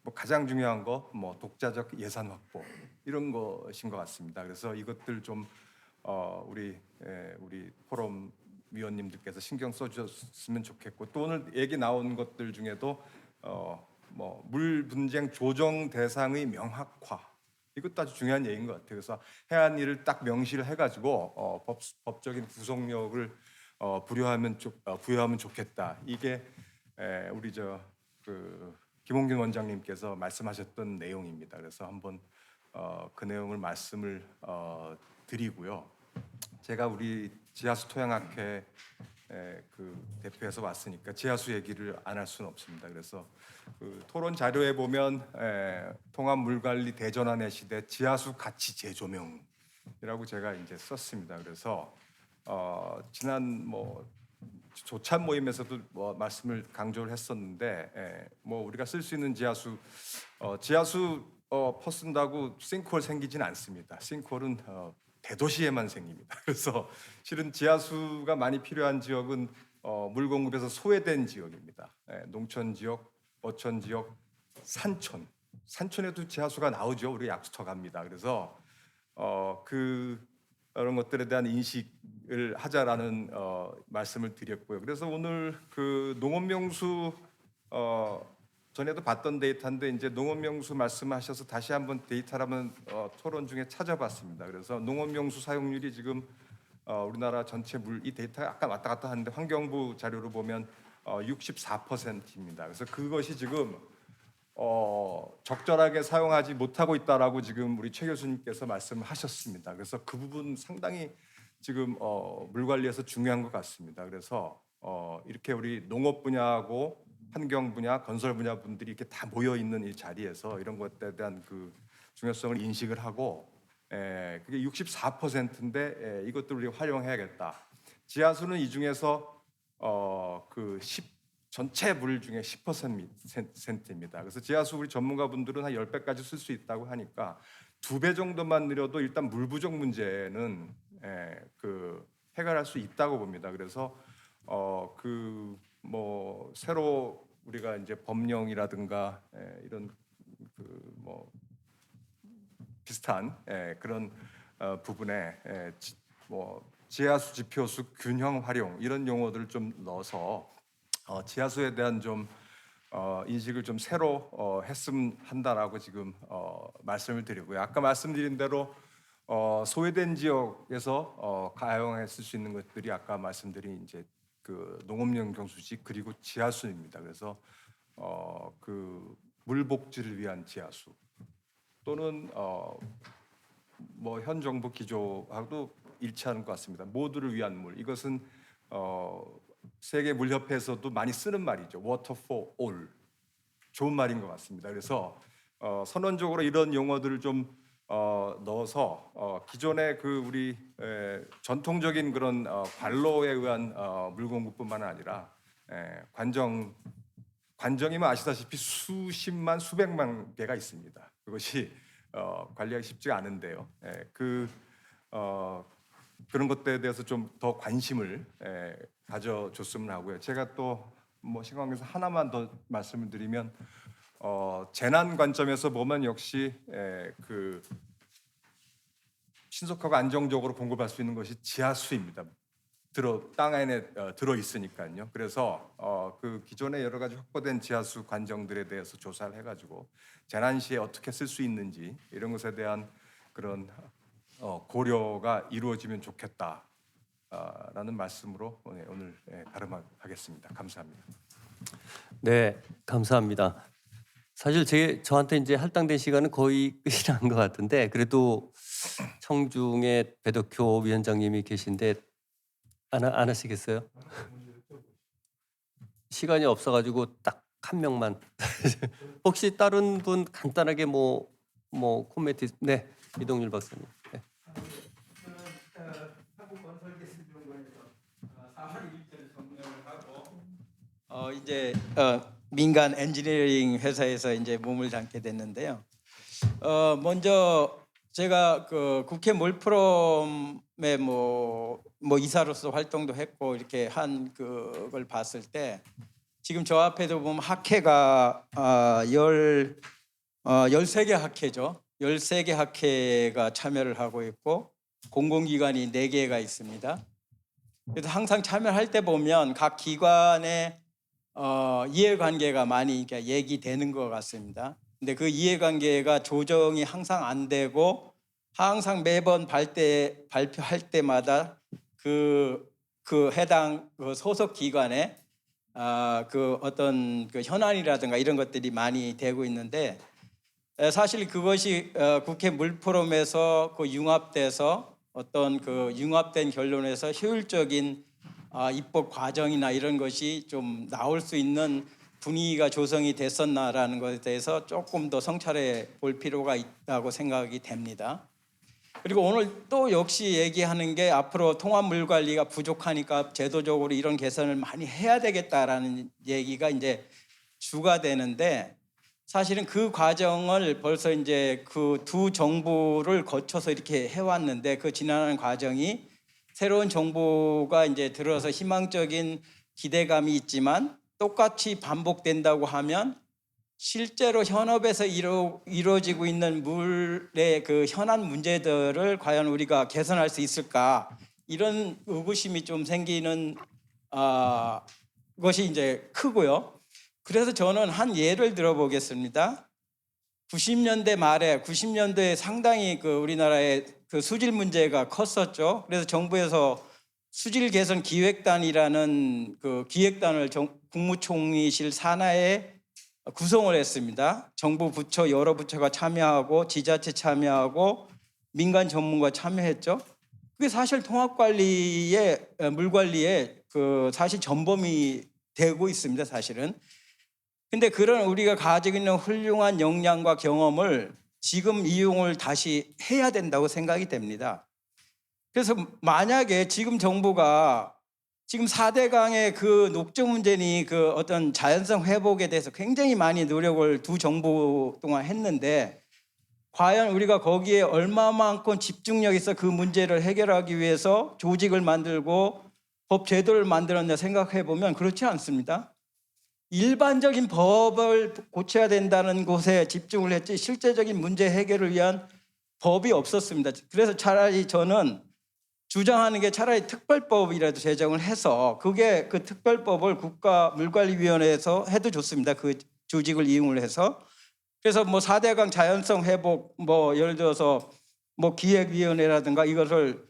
뭐 가장 중요한 거 뭐 독자적 예산 확보 이런 것인 것 같습니다. 그래서 이것들 좀 우리 포럼 위원님들께서 신경 써주셨으면 좋겠고 또 오늘 얘기 나온 것들 중에도 뭐 물 분쟁 조정 대상의 명확화 이것도 아주 중요한 얘기인 것 같아요. 그래서 해안일을 딱 명시를 해가지고 법적인 구속력을 부여하면 좋겠다. 이게 우리 김홍균 원장님께서 말씀하셨던 내용입니다. 그래서 한번 그 내용을 말씀을 드리고요. 제가 우리 지하수 토양학회 대표해서 왔으니까 지하수 얘기를 안 할 수는 없습니다. 그래서 그 토론 자료에 보면 통합물관리 대전환의 시대 지하수 가치 재조명이라고 제가 이제 썼습니다. 그래서 지난 조찬 모임에서도 말씀을 강조를 했었는데 뭐 우리가 쓸 수 있는 지하수 퍼쓴다고 싱크홀 생기진 않습니다. 싱크홀은 대도시에만 생깁니다. 그래서 실은 지하수가 많이 필요한 지역은 물 공급에서 소외된 지역입니다. 농촌 지역, 어촌 지역, 산촌에도 지하수가 나오죠. 우리 약수터 갑니다. 그래서 그런 것들에 대한 인식을 하자라는 말씀을 드렸고요. 그래서 오늘 그 농업용수 전에도 봤던 데이터인데 이제 농업용수 말씀하셔서 다시 한번 데이터를 한번 토론 중에 찾아봤습니다. 그래서 농업용수 사용률이 지금 우리나라 전체 이 데이터가 아까 왔다 갔다 하는데 환경부 자료로 보면 64%입니다. 그래서 그것이 지금 적절하게 사용하지 못하고 있다라고 지금 우리 최 교수님께서 말씀하셨습니다. 그래서 그 부분 상당히 지금 물 관리에서 중요한 것 같습니다. 그래서 이렇게 우리 농업 분야하고 환경 분야, 건설 분야 분들이 이렇게 다 모여 있는 이 자리에서 이런 것에 대한 그 중요성을 인식을 하고 그게 64%인데 이것들 우리 활용해야겠다. 지하수는 이 중에서 전체 물 중에 10%입니다. 그래서 지하수 우리 전문가분들은 한 10배까지 쓸 수 있다고 하니까 2배 정도만 늘려도 일단 물 부족 문제는 해결할 수 있다고 봅니다. 그래서 새로 우리가 이제 법령이라든가 이런 비슷한 그런 부분에 지하수 지표수 균형 활용 이런 용어들을 좀 넣어서 지하수에 대한 좀 인식을 좀 새로 했으면 한다라고 지금 말씀을 드리고요. 아까 말씀드린 대로 소외된 지역에서 가용했을 수 있는 것들이 아까 말씀드린 이제 그 농업용 경수지 그리고 지하수입니다. 그래서 물 복지를 위한 지하수 또는 현 정부 기조하고도 일치하는 것 같습니다. 모두를 위한 물 이것은 세계 물협회에서도 많이 쓰는 말이죠. Water for all 좋은 말인 것 같습니다. 그래서 선언적으로 이런 용어들을 좀 넣어서 기존의 우리 전통적인 그런 관로에 의한 물 공급뿐만 아니라 관정이면 아시다시피 수십만 수백만 개가 있습니다. 그것이 관리하기 쉽지가 않은데요. 그런 것들에 대해서 좀 더 관심을 가져줬으면 하고요. 제가 또 시간 관계에서 하나만 더 말씀을 드리면 재난 관점에서 보면 역시 신속하고 안정적으로 공급할 수 있는 것이 지하수입니다. 땅 안에 들어 있으니까요. 그래서 그 기존에 여러 가지 확보된 지하수 관정들에 대해서 조사를 해가지고 재난 시에 어떻게 쓸 수 있는지 이런 것에 대한 그런 고려가 이루어지면 좋겠다라는 말씀으로 오늘 발언하겠습니다. 감사합니다. 네, 감사합니다. 사실 저한테 이제 할당된 시간은 거의 끝이 난 것 같은데 그래도 청중에 배덕효 위원장님이 계신데 안 하시겠어요? 시간이 없어가지고 딱 한 명만. 혹시 다른 분 간단하게 뭐 코멘트? 네, 이동률 박사님. 네. 이제 민간 엔지니어링 회사에서 이제 몸을 담게 됐는데요. 먼저 제가 그 국회 몰프롬에 뭐 이사로서 활동도 했고 이렇게 한 그걸 봤을 때 지금 저 앞에도 보면 학회가 13개 학회죠. 13개 학회가 참여를 하고 있고 공공기관이 4개가 있습니다. 그래서 항상 참여할 때 보면 각 기관의 이해관계가 많이 그러니까 얘기되는 것 같습니다. 근데 그 이해관계가 조정이 항상 안 되고 항상 매번 발표할 때마다 그 해당 그 소속 기관에 그 어떤 그 현안이라든가 이런 것들이 많이 되고 있는데 사실 그것이 국회 물포럼에서 그 융합돼서 어떤 그 융합된 결론에서 효율적인 입법 과정이나 이런 것이 좀 나올 수 있는 분위기가 조성이 됐었나라는 것에 대해서 조금 더 성찰해 볼 필요가 있다고 생각이 됩니다. 그리고 오늘 또 역시 얘기하는 게 앞으로 통합물 관리가 부족하니까 제도적으로 이런 개선을 많이 해야 되겠다라는 얘기가 이제 주가 되는데 사실은 그 과정을 벌써 이제 그 두 정부를 거쳐서 이렇게 해왔는데 그 지나는 과정이 새로운 정부가 이제 들어서 희망적인 기대감이 있지만 똑같이 반복된다고 하면 실제로 현업에서 이루어지고 있는 물의 그 현안 문제들을 과연 우리가 개선할 수 있을까 이런 의구심이 좀 생기는 것이 이제 크고요. 그래서 저는 한 예를 들어보겠습니다. 90년대 말에 90년대에 상당히 그 우리나라의 그 수질 문제가 컸었죠. 그래서 정부에서 수질 개선 기획단이라는 그 기획단을 국무총리실 산하에 구성을 했습니다. 정부 부처 여러 부처가 참여하고 지자체 참여하고 민간 전문가 참여했죠. 그게 사실 통합관리의 물관리에 그 사실 전범이 되고 있습니다. 사실은. 근데 그런 우리가 가지고 있는 훌륭한 역량과 경험을 지금 이용을 다시 해야 된다고 생각이 됩니다. 그래서 만약에 지금 정부가 지금 4대강의 그 녹조 문제니 그 어떤 자연성 회복에 대해서 굉장히 많이 노력을 두 정부 동안 했는데 과연 우리가 거기에 얼마만큼 집중력 있어 그 문제를 해결하기 위해서 조직을 만들고 법 제도를 만들었냐 생각해 보면 그렇지 않습니다. 일반적인 법을 고쳐야 된다는 곳에 집중을 했지 실제적인 문제 해결을 위한 법이 없었습니다. 그래서 차라리 저는 주장하는 게 차라리 특별법이라도 제정을 해서 그게 그 특별법을 국가물관리위원회에서 해도 좋습니다. 그 조직을 이용을 해서 그래서 뭐 4대강 자연성 회복 뭐 예를 들어서 뭐 기획위원회라든가 이것을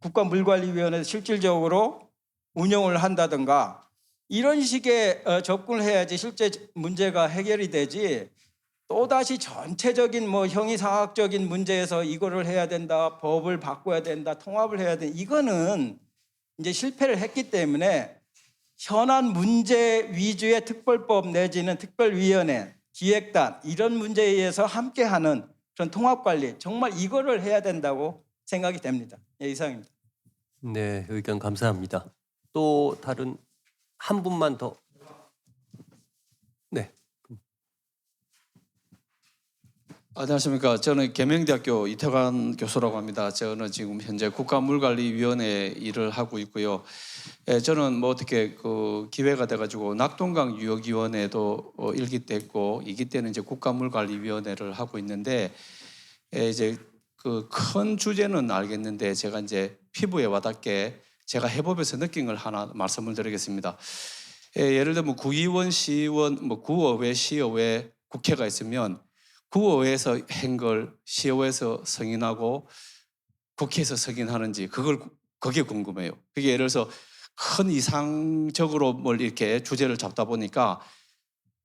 국가물관리위원회에서 실질적으로 운영을 한다든가 이런 식의 접근을 해야지 실제 문제가 해결이 되지 또다시 전체적인 뭐 형이상학적인 문제에서 이거를 해야 된다, 법을 바꿔야 된다, 통합을 해야 된다 이거는 이제 실패를 했기 때문에 현안 문제 위주의 특별법 내지는 특별위원회, 기획단 이런 문제에 의해서 함께하는 그런 통합관리 정말 이거를 해야 된다고 생각이 됩니다. 예, 이상입니다. 네, 의견 감사합니다. 또 다른 한 분만 더. 네. 안녕하십니까. 저는 계명대학교 이태관 교수라고 합니다. 저는 지금 현재 국가물관리위원회 일을 하고 있고요. 저는 뭐 어떻게 그 기회가 돼가지고 낙동강 유역위원회도 1기 때 했고 2기 때는 이제 국가물관리위원회를 하고 있는데 이제 그 큰 주제는 알겠는데 제가 이제 피부에 와닿게 제가 해법에서 느낀 걸 하나 말씀을 드리겠습니다. 예를 들면 구의원, 시의원, 뭐 구의회, 시의회, 국회가 있으면 구의회에서 한 걸 시의회에서 승인하고 국회에서 승인하는지 그게 궁금해요. 그게 예를 들어서 큰 이상적으로 뭘 이렇게 주제를 잡다 보니까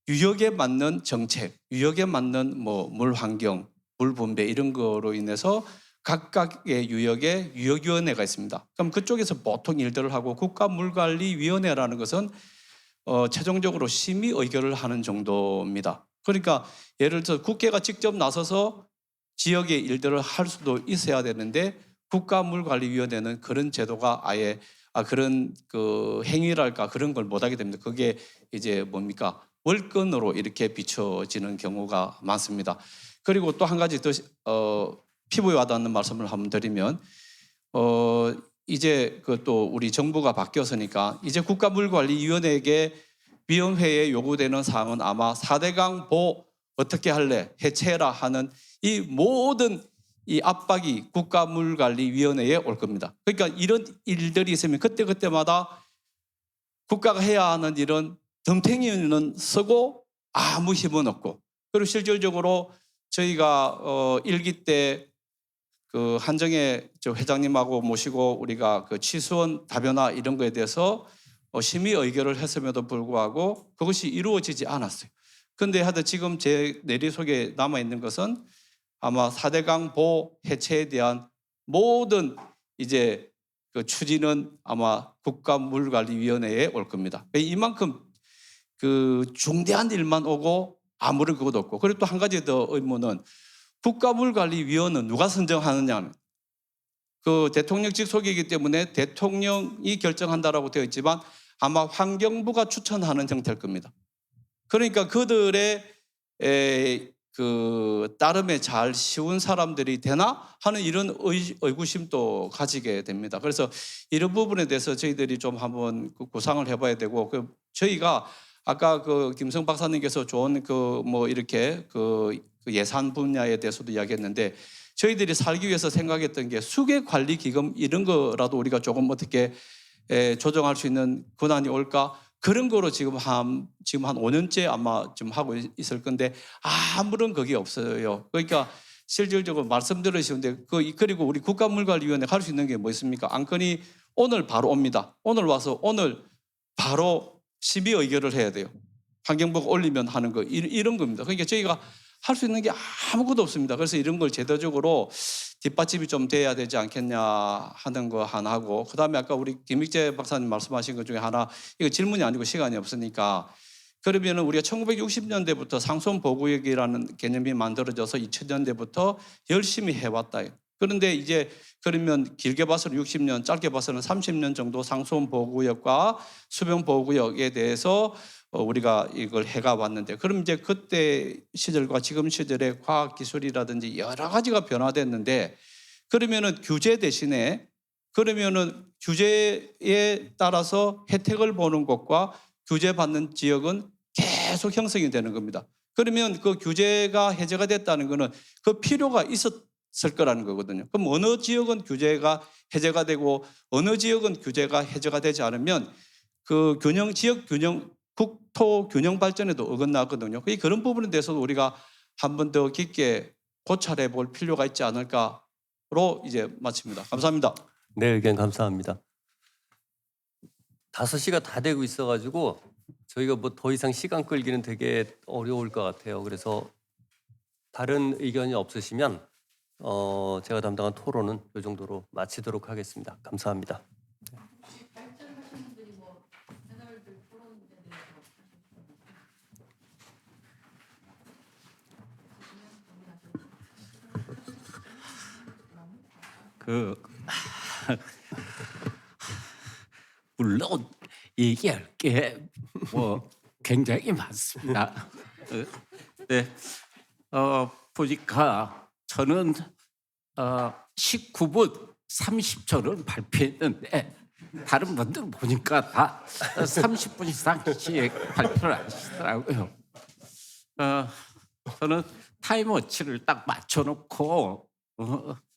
유역에 맞는 정책, 유역에 맞는 뭐 물 환경, 물 분배 이런 거로 인해서 각각의 유역에 유역위원회가 있습니다. 그럼 그쪽에서 보통 일들을 하고 국가물관리위원회라는 것은 최종적으로 심의 의결을 하는 정도입니다. 그러니까 예를 들어 국회가 직접 나서서 지역의 일들을 할 수도 있어야 되는데 국가물관리위원회는 그런 제도가 아예 그런 그 행위랄까 그런 걸 못하게 됩니다. 그게 이제 뭡니까? 월권으로 이렇게 비춰지는 경우가 많습니다. 그리고 또 한 가지 더 피부에 와닿는 말씀을 한번 드리면 이제 그 또 우리 정부가 바뀌었으니까 이제 국가물관리위원회에게 위원회에 요구되는 사항은 아마 4대강 보 어떻게 할래? 해체해라 하는 이 모든 이 압박이 국가물관리위원회에 올 겁니다. 그러니까 이런 일들이 있으면 그때마다 국가가 해야 하는 일은 덤탱이는 쓰고 아무 힘은 없고, 그리고 실질적으로 저희가 1기 때 그 한정혜 회장님하고 모시고 우리가 그 취수원 다변화 이런 거에 대해서 심의 의결을 했음에도 불구하고 그것이 이루어지지 않았어요. 그런데 하여튼 지금 제 내리 속에 남아 있는 것은 아마 4대강 보호 해체에 대한 모든 이제 그 추진은 아마 국가물관리위원회에 올 겁니다. 이만큼 그 중대한 일만 오고 아무런 그것도 없고, 그리고 또 한 가지 더 의문은 국가물관리위원회는 누가 선정하느냐. 그 대통령직 소개이기 때문에 대통령이 결정한다라고 되어 있지만 아마 환경부가 추천하는 형태일 겁니다. 그러니까 그들의 그 따름에 잘 쉬운 사람들이 되나 하는 이런 의구심도 가지게 됩니다. 그래서 이런 부분에 대해서 저희들이 좀 한번 구상을 해봐야 되고, 저희가 아까 그 김성 박사님께서 좋은 그 뭐 이렇게 그 예산 분야에 대해서도 이야기했는데, 저희들이 살기 위해서 생각했던 게 수계관리기금 이런 거라도 우리가 조금 어떻게 조정할 수 있는 권한이 올까? 그런 거로 지금 한 5년째 아마 지금 하고 있을 건데 아무런 그게 없어요. 그러니까 실질적으로 말씀 들으시는데 그리고 우리 국가물관리위원회 할 수 있는 게 뭐 있습니까? 안건이 오늘 바로 옵니다. 오늘 와서 오늘 바로 심의 의결을 해야 돼요. 환경부가 올리면 하는 거 이런 겁니다. 그러니까 저희가 할 수 있는 게 아무것도 없습니다. 그래서 이런 걸 제도적으로 뒷받침이 좀 돼야 되지 않겠냐 하는 거 하나 하고, 그다음에 아까 우리 김익재 박사님 말씀하신 것 중에 하나, 이거 질문이 아니고 시간이 없으니까, 그러면은 우리가 1960년대부터 상수원보호구역이라는 개념이 만들어져서 2000년대부터 열심히 해왔다. 그런데 이제 그러면 길게 봐서는 60년, 짧게 봐서는 30년 정도 상수원보호구역과 수변보호구역에 대해서 우리가 이걸 해가 왔는데, 그럼 이제 그때 시절과 지금 시절의 과학기술이라든지 여러 가지가 변화됐는데, 그러면은 규제 대신에 그러면은 규제에 따라서 혜택을 보는 곳과 규제받는 지역은 계속 형성이 되는 겁니다. 그러면 그 규제가 해제가 됐다는 것은 그 필요가 있었을 거라는 거거든요. 그럼 어느 지역은 규제가 해제가 되고 어느 지역은 규제가 해제가 되지 않으면 그 균형, 지역 균형, 국토 균형 발전에도 어긋나거든요. 그런 부분에 대해서도 우리가 한 번 더 깊게 고찰해 볼 필요가 있지 않을까로 이제 마칩니다. 감사합니다. 네, 의견 감사합니다. 5시가 다 되고 있어가지고 저희가 뭐 더 이상 시간 끌기는 되게 어려울 것 같아요. 그래서 다른 의견이 없으시면 제가 담당한 토론은 이 정도로 마치도록 하겠습니다. 감사합니다. 물론 얘기할 게 뭐 굉장히 많습니다. 네, 보니까 저는 19분 30초를 발표했는데 다른 분들 보니까 다 30분 이상씩 발표를 하시더라고요. 저는 타임워치를 딱 맞춰놓고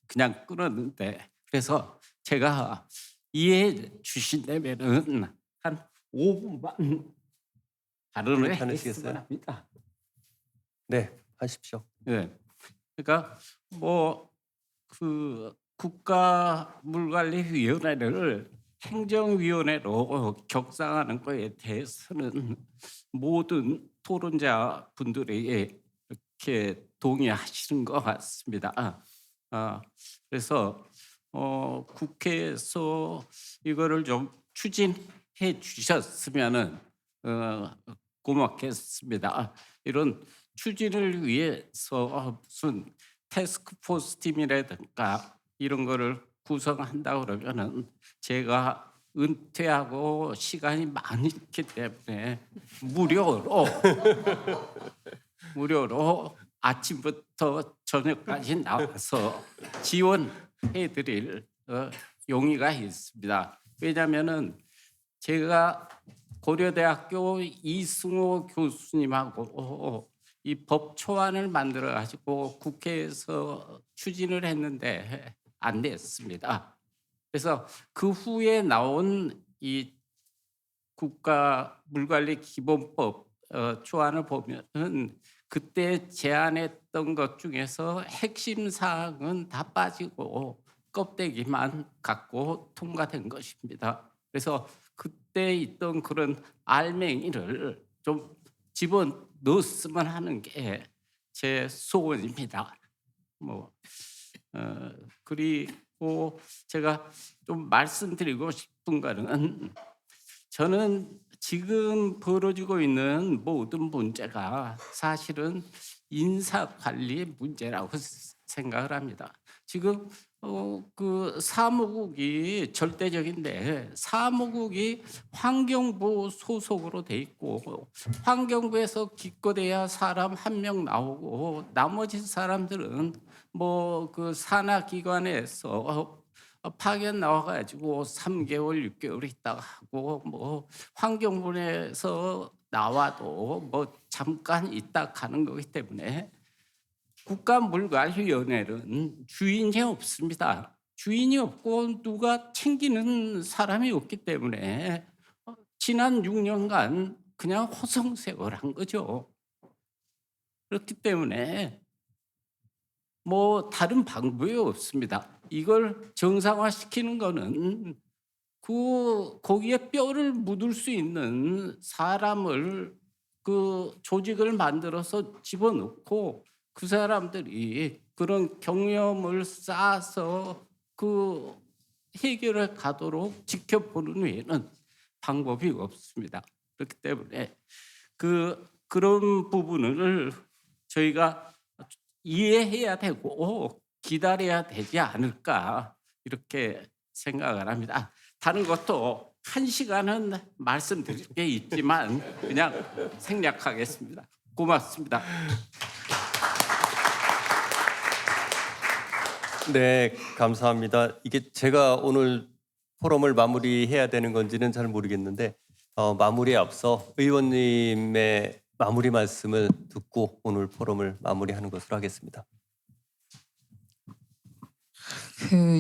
그냥 끊었는데, 그래서 제가 이해해 주신다면은 한 5분만 발언을 괜찮으시겠어요? 했으면 합니다. 네, 하십시오. 네, 그러니까 뭐 그 국가물관리위원회를 행정위원회로 격상하는 거에 대해서는 모든 토론자 분들이 이렇게 동의하시는 것 같습니다. 그래서 국회에서 이거를 좀 추진해 주셨으면은 고맙겠습니다. 이런 추진을 위해서 무슨 태스크포스 팀이라든가 이런 거를 구성한다 그러면은 제가 은퇴하고 시간이 많이 있기 때문에 무료로 아침부터 저녁까지 나와서 지원해드릴 용의가 있습니다. 왜냐하면은 제가 고려대학교 이승호 교수님하고 이 법초안을 만들어 가지고 국회에서 추진을 했는데 안 됐습니다. 그래서 그 후에 나온 이 국가 물관리 기본법 초안을 보면은 그때 제안했던 것 중에서 핵심 사항은 다 빠지고 껍데기만 갖고 통과된 것입니다. 그래서 그때 있던 그런 알맹이를 좀 집어 넣었으면 하는 게 제 소원입니다. 그리고 제가 좀 말씀드리고 싶은 거는 저는 지금 벌어지고 있는 모든 문제가 사실은 인사관리 문제라고 생각을 합니다. 지금 그 사무국이 절대적인데 사무국이 환경부 소속으로 돼 있고 환경부에서 기껏해야 사람 1명 나오고 나머지 사람들은 뭐 그 산하기관에서 파견 나와가지고 3개월, 6개월 있다가 하고 뭐 환경부에서 나와도 뭐 잠깐 있다 가는 거기 때문에 국가물관리위원회는 주인이 없습니다. 주인이 없고 누가 챙기는 사람이 없기 때문에 지난 6년간 그냥 허송세월한 거죠. 그렇기 때문에 뭐 다른 방법이 없습니다. 이걸 정상화시키는 거는 거기에 뼈를 묻을 수 있는 사람을 그 조직을 만들어서 집어넣고 그 사람들이 그런 경험을 쌓아서 그 해결을 가도록 지켜보는 외에는 방법이 없습니다. 그렇기 때문에 그런 부분을 저희가 이해해야 되고 기다려야 되지 않을까 이렇게 생각을 합니다. 다른 것도 1시간은 말씀드릴 게 있지만 그냥 생략하겠습니다. 고맙습니다. 네, 감사합니다. 이게 제가 오늘 포럼을 마무리해야 되는 건지는 잘 모르겠는데 마무리에 앞서 의원님의 마무리 말씀을 듣고 오늘 포럼을 마무리하는 것으로 하겠습니다.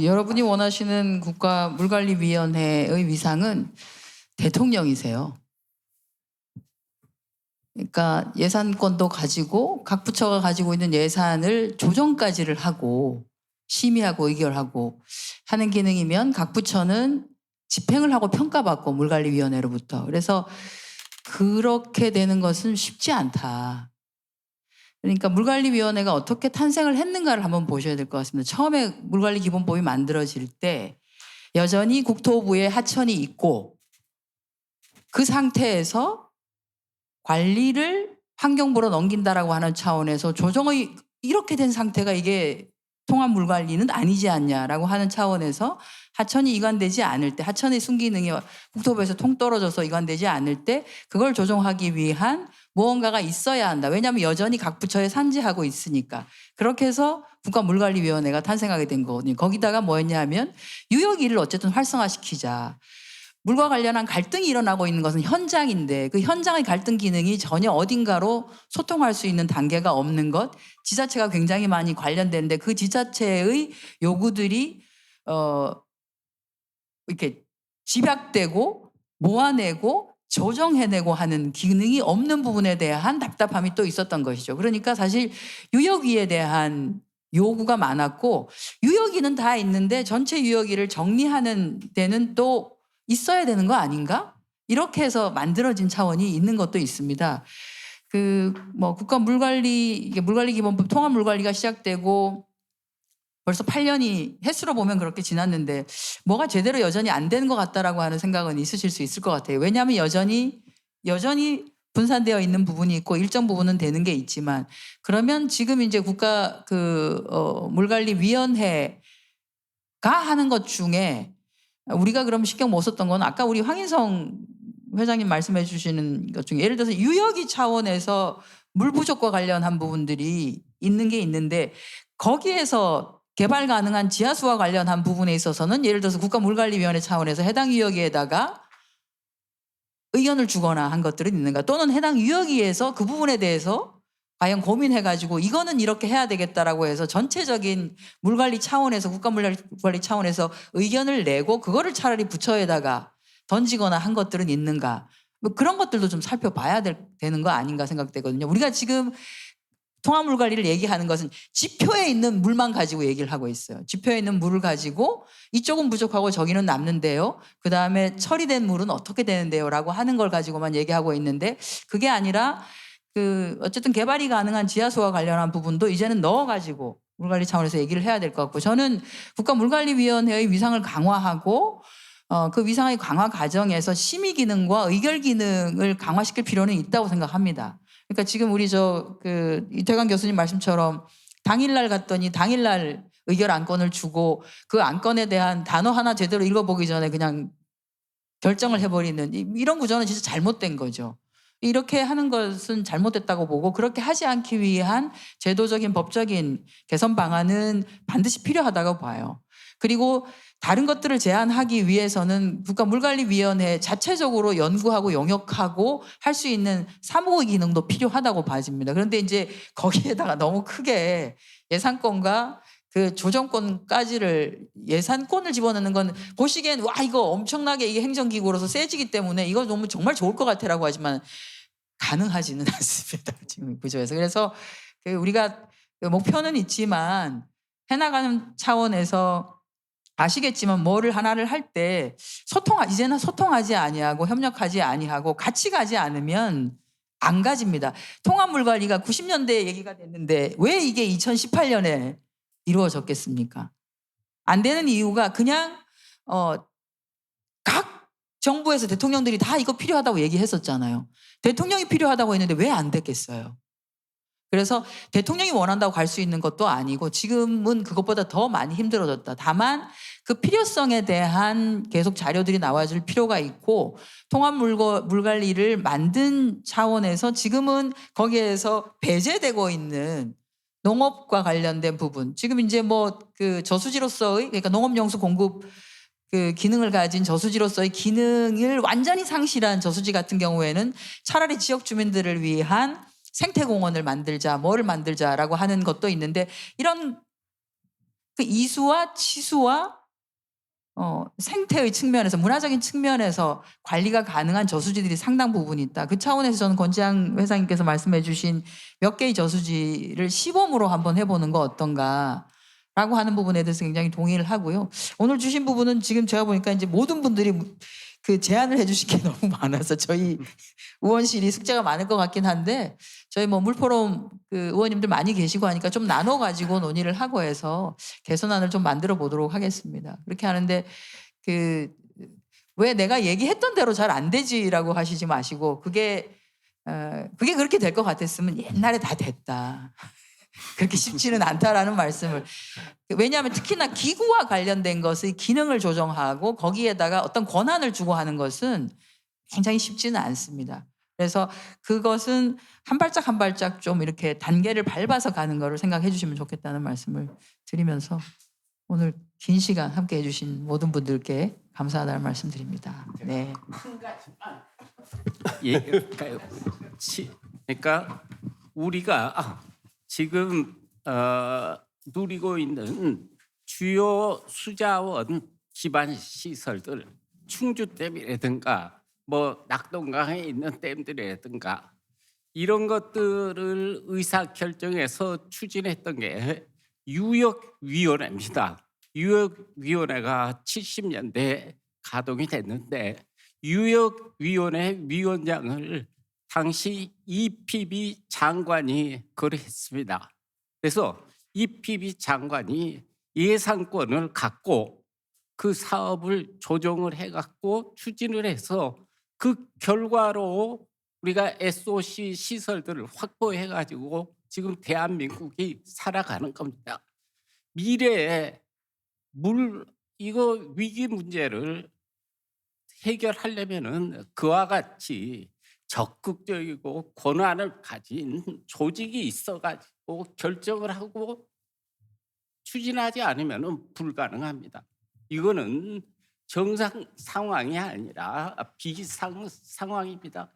여러분이 원하시는 국가물관리위원회의 위상은 대통령이세요. 그러니까 예산권도 가지고 각 부처가 가지고 있는 예산을 조정까지를 하고 심의하고 의결하고 하는 기능이면 각 부처는 집행을 하고 평가받고 물관리위원회로부터. 그래서 그렇게 되는 것은 쉽지 않다. 그러니까 물관리위원회가 어떻게 탄생을 했는가를 한번 보셔야 될 것 같습니다. 처음에 물관리기본법이 만들어질 때 여전히 국토부에 하천이 있고 그 상태에서 관리를 환경부로 넘긴다라고 하는 차원에서 조정의 이렇게 된 상태가 이게 통합 물관리는 아니지 않냐라고 하는 차원에서 하천이 이관되지 않을 때 하천의 순기능이 국토부에서 통 떨어져서 이관되지 않을 때 그걸 조정하기 위한 무언가가 있어야 한다. 왜냐하면 여전히 각 부처에 산지하고 있으니까. 그렇게 해서 국가물관리위원회가 탄생하게 된 거거든요. 거기다가 뭐였냐면 유역일을 어쨌든 활성화시키자. 물과 관련한 갈등이 일어나고 있는 것은 현장인데 그 현장의 갈등 기능이 전혀 어딘가로 소통할 수 있는 단계가 없는 것, 지자체가 굉장히 많이 관련되는데 그 지자체의 요구들이 이렇게 집약되고 모아내고 조정해내고 하는 기능이 없는 부분에 대한 답답함이 또 있었던 것이죠. 그러니까 사실 유역위에 대한 요구가 많았고 유역위는 다 있는데 전체 유역위를 정리하는 데는 또 있어야 되는 거 아닌가? 이렇게 해서 만들어진 차원이 있는 것도 있습니다. 그 뭐 국가 물관리 이게 물관리 기본법 통합 물관리가 시작되고 벌써 8년이 횟수로 보면 그렇게 지났는데 뭐가 제대로 여전히 안 되는 것 같다라고 하는 생각은 있으실 수 있을 것 같아요. 왜냐하면 여전히 분산되어 있는 부분이 있고 일정 부분은 되는 게 있지만 그러면 지금 이제 국가 물관리위원회가 하는 것 중에 우리가 그럼 신경 못 썼던 건 아까 우리 황인성 회장님 말씀해 주시는 것 중에 예를 들어서 유여기 차원에서 물 부족과 관련한 부분들이 있는 게 있는데 거기에서 개발 가능한 지하수와 관련한 부분에 있어서는 예를 들어서 국가물관리위원회 차원에서 해당 유여기에다가 의견을 주거나 한 것들은 있는가 또는 해당 유여기에서 그 부분에 대해서 과연 고민해가지고 이거는 이렇게 해야 되겠다라고 해서 전체적인 물관리 차원에서 국가물관리 차원에서 의견을 내고 그거를 차라리 부처에다가 던지거나 한 것들은 있는가 뭐 그런 것들도 좀 살펴봐야 되는 거 아닌가 생각되거든요. 우리가 지금 통합물관리를 얘기하는 것은 지표에 있는 물만 가지고 얘기를 하고 있어요. 지표에 있는 물을 가지고 이쪽은 부족하고 저기는 남는데요. 그다음에 처리된 물은 어떻게 되는데요? 라고 하는 걸 가지고만 얘기하고 있는데 그게 아니라 어쨌든 개발이 가능한 지하수와 관련한 부분도 이제는 넣어가지고 물관리 차원에서 얘기를 해야 될 것 같고 저는 국가물관리위원회의 위상을 강화하고 그 위상의 강화 과정에서 심의 기능과 의결 기능을 강화시킬 필요는 있다고 생각합니다. 그러니까 지금 우리 이태관 교수님 말씀처럼 당일날 갔더니 당일날 의결 안건을 주고 그 안건에 대한 단어 하나 제대로 읽어보기 전에 그냥 결정을 해버리는 이런 구조는 진짜 잘못된 거죠. 이렇게 하는 것은 잘못됐다고 보고 그렇게 하지 않기 위한 제도적인 법적인 개선 방안은 반드시 필요하다고 봐요. 그리고 다른 것들을 제한하기 위해서는 국가물관리위원회 자체적으로 연구하고 용역하고 할 수 있는 사무의 기능도 필요하다고 봐집니다. 그런데 이제 거기에다가 너무 크게 예산권과 그 조정권까지를 예산권을 집어넣는 건 보시기엔 와 이거 엄청나게 이게 행정기구로서 세지기 때문에 이거 너무 정말 좋을 것 같아라고 하지만 가능하지는 않습니다. 지금 구조에서. 그래서 우리가 목표는 있지만 해나가는 차원에서 아시겠지만 뭐를 하나를 할 때 이제는 소통하지 아니하고 협력하지 아니하고 같이 가지 않으면 안 가집니다. 통합물관리가 90년대에 얘기가 됐는데 왜 이게 2018년에 이루어졌겠습니까? 안 되는 이유가 그냥 각 정부에서 대통령들이 다 이거 필요하다고 얘기했었잖아요. 대통령이 필요하다고 했는데 왜 안 됐겠어요? 그래서 대통령이 원한다고 갈 수 있는 것도 아니고 지금은 그것보다 더 많이 힘들어졌다. 다만 그 필요성에 대한 계속 자료들이 나와줄 필요가 있고 통합물관리를 만든 차원에서 지금은 거기에서 배제되고 있는 농업과 관련된 부분 지금 이제 그 저수지로서의 그러니까 농업용수 공급 그 기능을 가진 저수지로서의 기능을 완전히 상실한 저수지 같은 경우에는 차라리 지역 주민들을 위한 생태공원을 만들자, 뭐를 만들자라고 하는 것도 있는데 이런 그 이수와 치수와 생태의 측면에서 문화적인 측면에서 관리가 가능한 저수지들이 상당 부분 있다. 그 차원에서 저는 권지향 회장님께서 말씀해 주신 몇 개의 저수지를 시범으로 한번 해보는 거 어떤가라고 하는 부분에 대해서 굉장히 동의를 하고요. 오늘 주신 부분은 지금 제가 보니까 이제 모든 분들이 그 제안을 해주신 게 너무 많아서 저희 의원실이 숙제가 많을 것 같긴 한데 저희 물포럼 그 의원님들 많이 계시고 하니까 좀 나눠가지고 논의를 하고 해서 개선안을 좀 만들어 보도록 하겠습니다. 그렇게 하는데 왜 내가 얘기했던 대로 잘 안 되지라고 하시지 마시고 그게 그렇게 될 것 같았으면 옛날에 다 됐다. 그렇게 쉽지는 않다라는 말씀을 왜냐하면 특히나 기구와 관련된 것의 기능을 조정하고 거기에다가 어떤 권한을 주고 하는 것은 굉장히 쉽지는 않습니다. 그래서 그것은 한 발짝 한 발짝 좀 이렇게 단계를 밟아서 가는 거를 생각해 주시면 좋겠다는 말씀을 드리면서 오늘 긴 시간 함께 해주신 모든 분들께 감사하다는 말씀 드립니다. 네. 그러니까 우리가 지금 누리고 있는 주요 수자원 기반 시설들 충주댐이라든가 낙동강에 있는 댐들이라든가 이런 것들을 의사결정해서 추진했던 게 유역위원회입니다. 유역위원회가 70년대에 가동이 됐는데 유역위원회 위원장을 당시 이피비 장관이 그랬습니다. 그래서 이피비 장관이 예산권을 갖고 그 사업을 조정을 해갖고 추진을 해서 그 결과로 우리가 SOC 시설들을 확보해가지고 지금 대한민국이 살아가는 겁니다. 미래에 이거 위기 문제를 해결하려면은 그와 같이 적극적이고 권한을 가진 조직이 있어가지고 결정을 하고 추진하지 않으면은 불가능합니다. 이거는 정상 상황이 아니라 비상 상황입니다.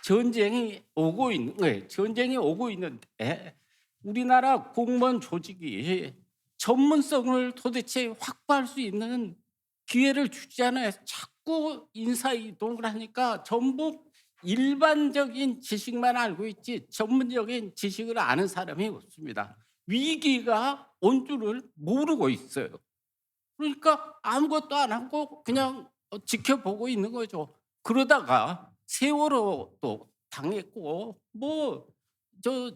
전쟁이 오고 있는 거예요. 전쟁이 오고 있는데 우리나라 공무원 조직이 전문성을 도대체 확보할 수 있는 기회를 주잖아요. 자꾸 인사 이동을 하니까 전부 일반적인 지식만 알고 있지 전문적인 지식을 아는 사람이 없습니다. 위기가 온 줄을 모르고 있어요. 그러니까 아무것도 안 하고 그냥 지켜보고 있는 거죠. 그러다가 세월호도 당했고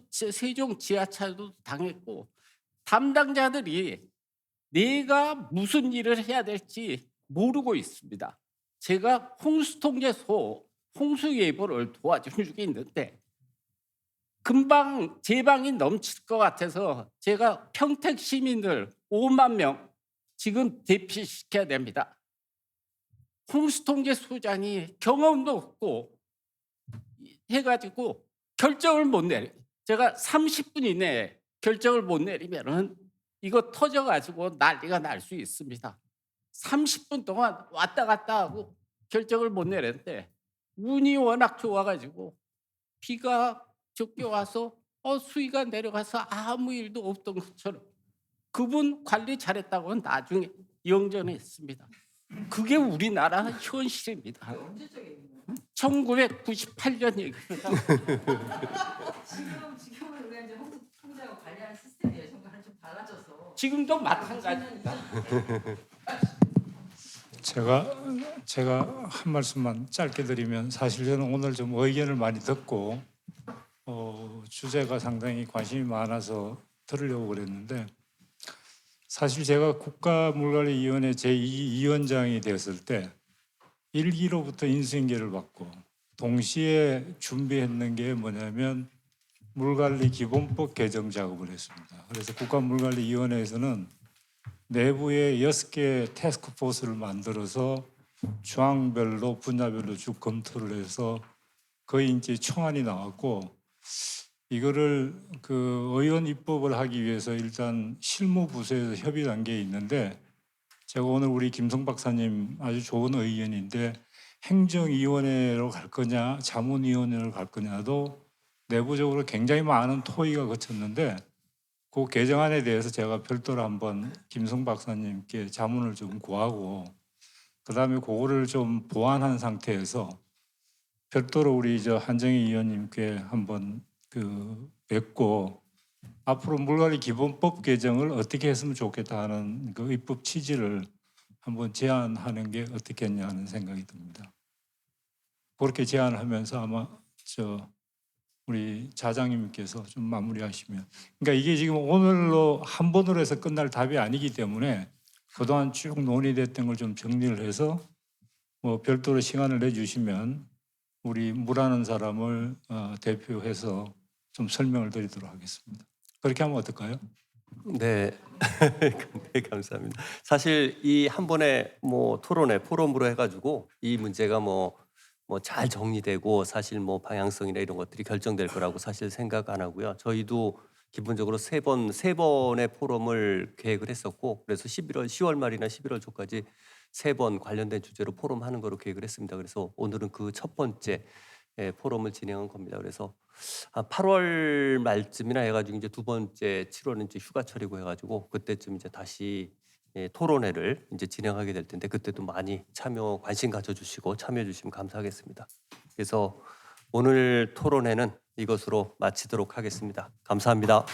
세종 지하철도 당했고 담당자들이 내가 무슨 일을 해야 될지 모르고 있습니다. 제가 홍수통제소 홍수예보를 도와준 적이 있는데 금방 제 방이 넘칠 것 같아서 제가 평택 시민들 5만 명 지금 대피시켜야 됩니다. 홍수통제소장이 경험도 없고 해가지고 결정을 못 내려. 제가 30분 이내에 결정을 못 내리면은 이거 터져가지고 난리가 날 수 있습니다. 30분 동안 왔다 갔다 하고 결정을 못 내렸는데 운이 워낙 좋아가지고 비가 적게 와서 수위가 내려가서 아무 일도 없던 것처럼 그분 관리 잘했다고 나중에 영전했습니다. 그게 우리나라 현실입니다. 1998년 얘기입니다. 지금은 우리가 이제 홍수통제하고 관리하는 시스템이 예전과는 좀 달라져서 지금도 마찬가지입니다. 제가 한 말씀만 짧게 드리면 사실 저는 오늘 좀 의견을 많이 듣고 주제가 상당히 관심이 많아서 들으려고 그랬는데 사실 제가 국가물관리위원회 제2위원장이 되었을 때 1기로부터 인수인계를 받고 동시에 준비했는 게 뭐냐면 물관리 기본법 개정 작업을 했습니다. 그래서 국가물관리위원회에서는 내부에 6개 태스크포스를 만들어서 조항별로 분야별로 쭉 검토를 해서 거의 이제 청안이 나왔고 이거를 그 의원 입법을 하기 위해서 일단 실무부서에서 협의 단계에 있는데 제가 오늘 우리 김성 박사님 아주 좋은 의견인데 행정위원회로 갈 거냐 자문위원회로 갈 거냐도 내부적으로 굉장히 많은 토의가 거쳤는데 그 개정안에 대해서 제가 별도로 한번 김성 박사님께 자문을 좀 구하고 그다음에 그거를 좀 보완한 상태에서 별도로 우리 한정희 의원님께 한번 뵙고 앞으로 물관리 기본법 개정을 어떻게 했으면 좋겠다 하는 그 입법 취지를 한번 제안하는 게 어떻겠냐 하는 생각이 듭니다. 그렇게 제안을 하면서 아마 우리 자장님께서 좀 마무리하시면 그러니까 이게 지금 오늘로 한 번으로 해서 끝날 답이 아니기 때문에 그동안 쭉 논의됐던 걸 좀 정리를 해서 별도로 시간을 내주시면 우리 물하는 사람을 대표해서 좀 설명을 드리도록 하겠습니다. 그렇게 하면 어떨까요? 네. 네, 감사합니다. 사실 이 한 번의 토론회, 포럼으로 해가지고 이 문제가 잘 정리되고 사실 방향성이나 이런 것들이 결정될 거라고 사실 생각 안 하고요. 저희도 기본적으로 세 번의 포럼을 계획을 했었고 그래서 10월 말이나 11월 초까지 3번 관련된 주제로 포럼하는 거로 계획을 했습니다. 그래서 오늘은 그 첫 번째 포럼을 진행한 겁니다. 그래서 8월 말쯤이나 해가지고 이제 두 번째 7월은 이제 휴가철이고 해가지고 그때쯤 이제 다시 토론회를 이제 진행하게 될 텐데 그때도 많이 관심 가져주시고 참여해 주시면 감사하겠습니다. 그래서 오늘 토론회는 이것으로 마치도록 하겠습니다. 감사합니다.